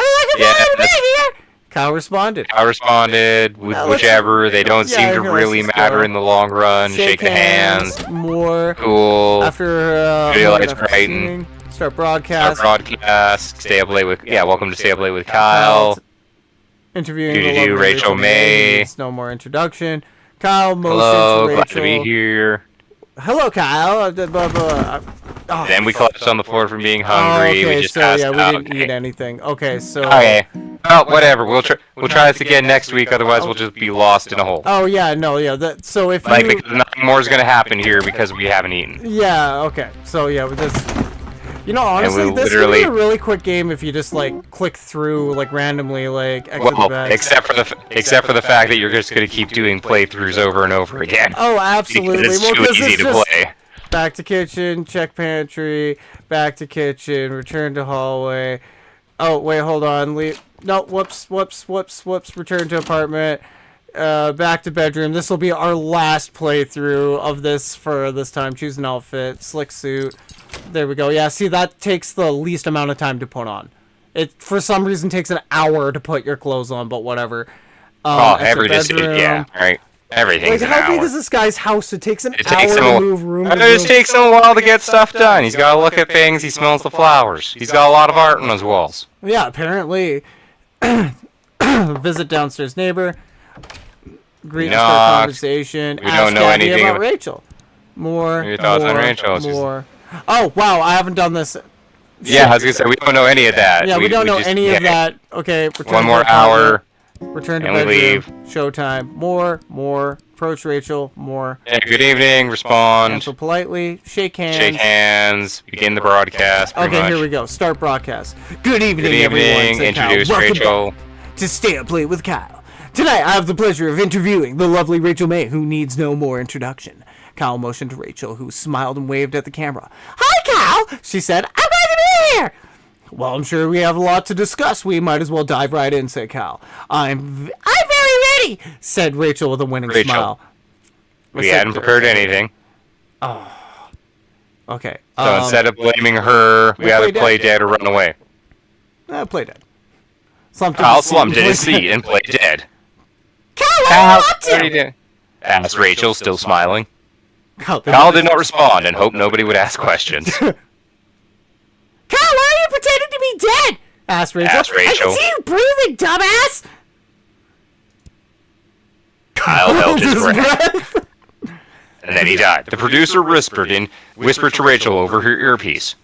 Kyle responded with whichever. They don't seem to really matter in the long run. Shake the hands. More. Cool. After video lights brighten. Start broadcast. Stay up late with. Yeah, welcome to Stay Up Late with Kyle. Interviewing Rachel May. No more introduction. Kyle motions Hello, Rachel. glad to be here. Hello, Kyle. Then we collapsed on the floor from being hungry. Okay, we just passed we out. didn't eat anything. Okay, so. Okay. Well, whatever. We'll try this again next week. Otherwise, we'll just be lost in a hole. Oh yeah, no, yeah. So if because nothing more is gonna happen here because we haven't eaten. Yeah. Okay. So yeah, with this. You know, honestly, this would be a really quick game if you just like click through like randomly, like exit the bed. except for the fact that you're just gonna keep doing playthroughs over and over again. Oh, absolutely. Because it's too easy to play. Back to kitchen, check pantry, back to kitchen, return to hallway. Oh wait, hold on. Leave. No, whoops. Return to apartment. Back to bedroom. This will be our last playthrough of this for this time. Choose an outfit, slick suit. There we go. Yeah, see, that takes the least amount of time to put on. It, for some reason, takes an hour to put your clothes on, but whatever. Every decision, yeah, right. Everything's an hour. How big is this guy's house? It takes an hour to move room to room. It just takes him a while to get stuff done. He's got to look at things. He smells the flowers. He's got a lot of art on his walls. Yeah, apparently. Visit downstairs neighbor. Greet and start conversation. We don't know anything about Rachel. Your thoughts on Rachel. More. Oh, wow, I haven't done this. Yeah, I was going to say, we don't know any of that. Yeah, we don't know any of that. Okay, one more hour. Return to bedroom. We leave. Showtime. More. Approach Rachel. More. Yeah, good evening. Respond. Answer politely. Shake hands. Begin the broadcast. Okay, here we go. Start broadcast. Good evening, everyone. Introduce Rachel. To Stay Up Late with Kyle. Tonight, I have the pleasure of interviewing the lovely Rachel May, who needs no more introduction. Kyle motioned to Rachel, who smiled and waved at the camera. Hi, Kyle, she said. I'm glad to be here. Well, I'm sure we have a lot to discuss. We might as well dive right in, said Cal. I'm very ready, said Rachel with a winning smile. We hadn't prepared anything. Okay. So instead of blaming her, we either play dead or run away. Play dead. Kyle slumped in his seat and played dead. Cal, what are you up to? Asked Rachel, still smiling. Cal did not respond and hoped nobody would ask questions. Cal, why are you pretending to be dead? Asked Rachel. I can see you breathing, dumbass! Kyle held his breath. And then he died. The producer whispered to Rachel over her earpiece.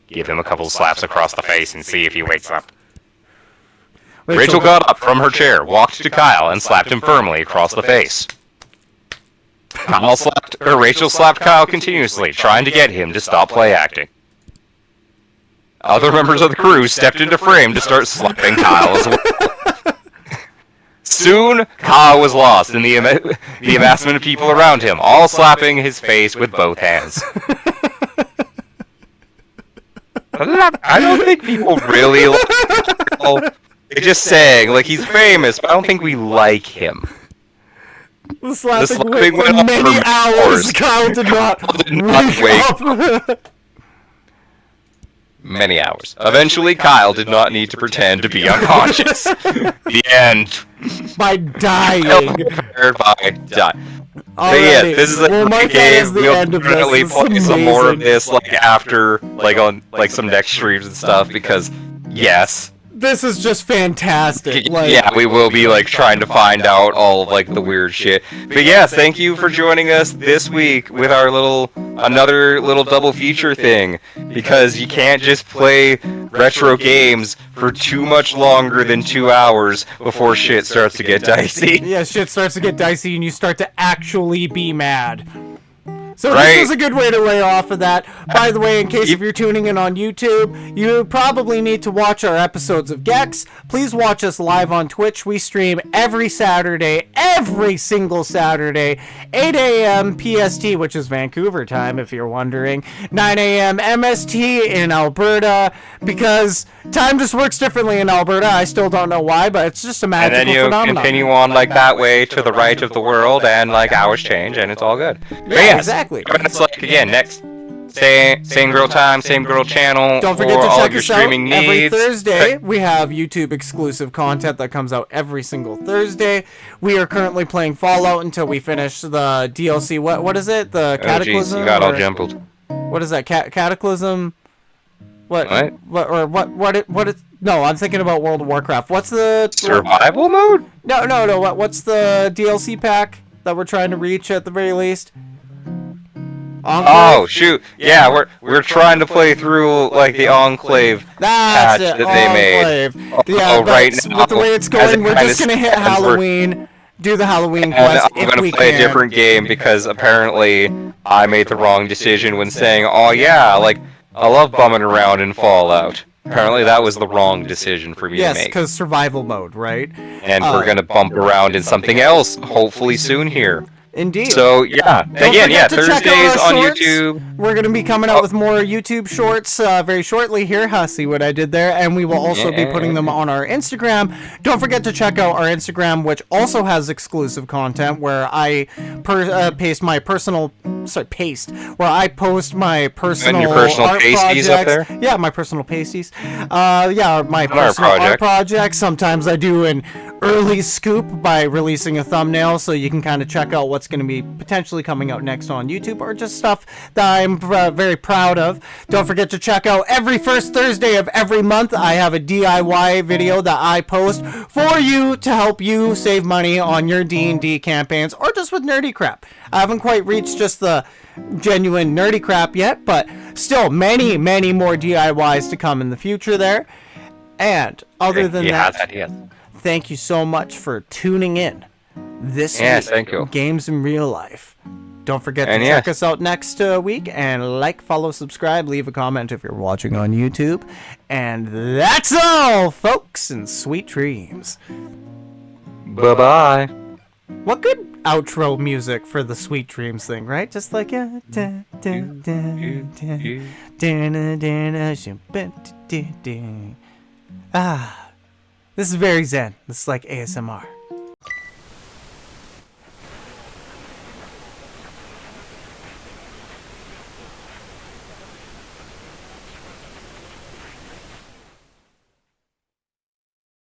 Give him a couple slaps across the face and see if he wakes up. Rachel got up from her chair, walked to Kyle, and slapped him firmly across the face. Rachel slapped Kyle continuously, trying to get him to stop play acting. Other members of the crew stepped into frame to start slapping Kyle as well. Soon, Kyle was lost in the amassment of people around him, all slapping his face with both hands. I don't think people really like Kyle. They're just saying, like, he's famous, but I don't think we like him. The slapping went for many hours. Kyle did not wake up. Many hours. Eventually, Kyle did not need to pretend to be unconscious. The end. By dying. But yeah, this is a great game. We'll definitely play some more of this, like, after, like, on, like, some next streams and stuff, because, yes. This is just fantastic. Like, yeah, we will be, like, trying to find out all of, like, the weird shit. But yes, thank you for joining us this week with our another little double feature thing. Because you can't just play retro games for too much longer than 2 hours before shit starts to get dicey. Yeah, shit starts to get dicey and you start to actually be mad. So right. This is a good way to lay off of that. By the way, in case if you're tuning in on YouTube, you probably need to watch our episodes of Gex. Please watch us live on Twitch. We stream every Saturday, every single Saturday, 8 a.m. PST, which is Vancouver time, if you're wondering, 9 a.m. MST in Alberta, because time just works differently in Alberta. I still don't know why, but it's just a magical phenomenon. And then you continue on like that way to the right of the world, and like hours change, and it's all good. Yeah, exactly. And it's like, again, next same girl time, same girl channel. Don't forget to check us out every needs. Thursday. We have YouTube exclusive content that comes out every single Thursday. We are currently playing Fallout until we finish the DLC. What is it? The Cataclysm? Geez, you got all jumbled. What is that? Cataclysm? What? No, I'm thinking about World of Warcraft. What's the survival mode? No. What's the DLC pack that we're trying to reach at the very least? Enclave? Oh shoot! Yeah, we're trying to play through like the Enclave patch that they made. Yeah, right now, with the way it's going, we're just gonna hit Halloween, do the Halloween quest. I'm gonna play a different game because apparently I made the wrong decision when saying, "Oh yeah, like I love bumming around in Fallout." Apparently that was the wrong decision for me to make. Yes, because survival mode, right? And we're gonna bump around in something else hopefully soon here. Indeed. So, yeah. Again, Thursdays on YouTube. We're going to be coming out with more YouTube shorts very shortly here. See what I did there. And we will also be putting them on our Instagram. Don't forget to check out our Instagram, which also has exclusive content where I post my personal art pasties up there? Yeah, my personal pasties. My personal art projects. Sometimes I do an early scoop by releasing a thumbnail so you can kind of check out what's going to be potentially coming out next on YouTube, or just stuff that I'm very proud of. Don't forget to check out every first Thursday of every month. I have a DIY video that I post for you to help you save money on your D&D campaigns, or just with nerdy crap. I haven't quite reached just the genuine nerdy crap yet, but still many more DIYs to come in the future there. And other than that, thank you so much for tuning in this week. Thank you. Games in Real Life. Don't forget to check us out next week, and like, follow, subscribe, leave a comment if you're watching on YouTube. And that's all, folks, and sweet dreams. Bye-bye. What good outro music for the Sweet Dreams thing, right? Just like ah, this is very zen. This is like ASMR.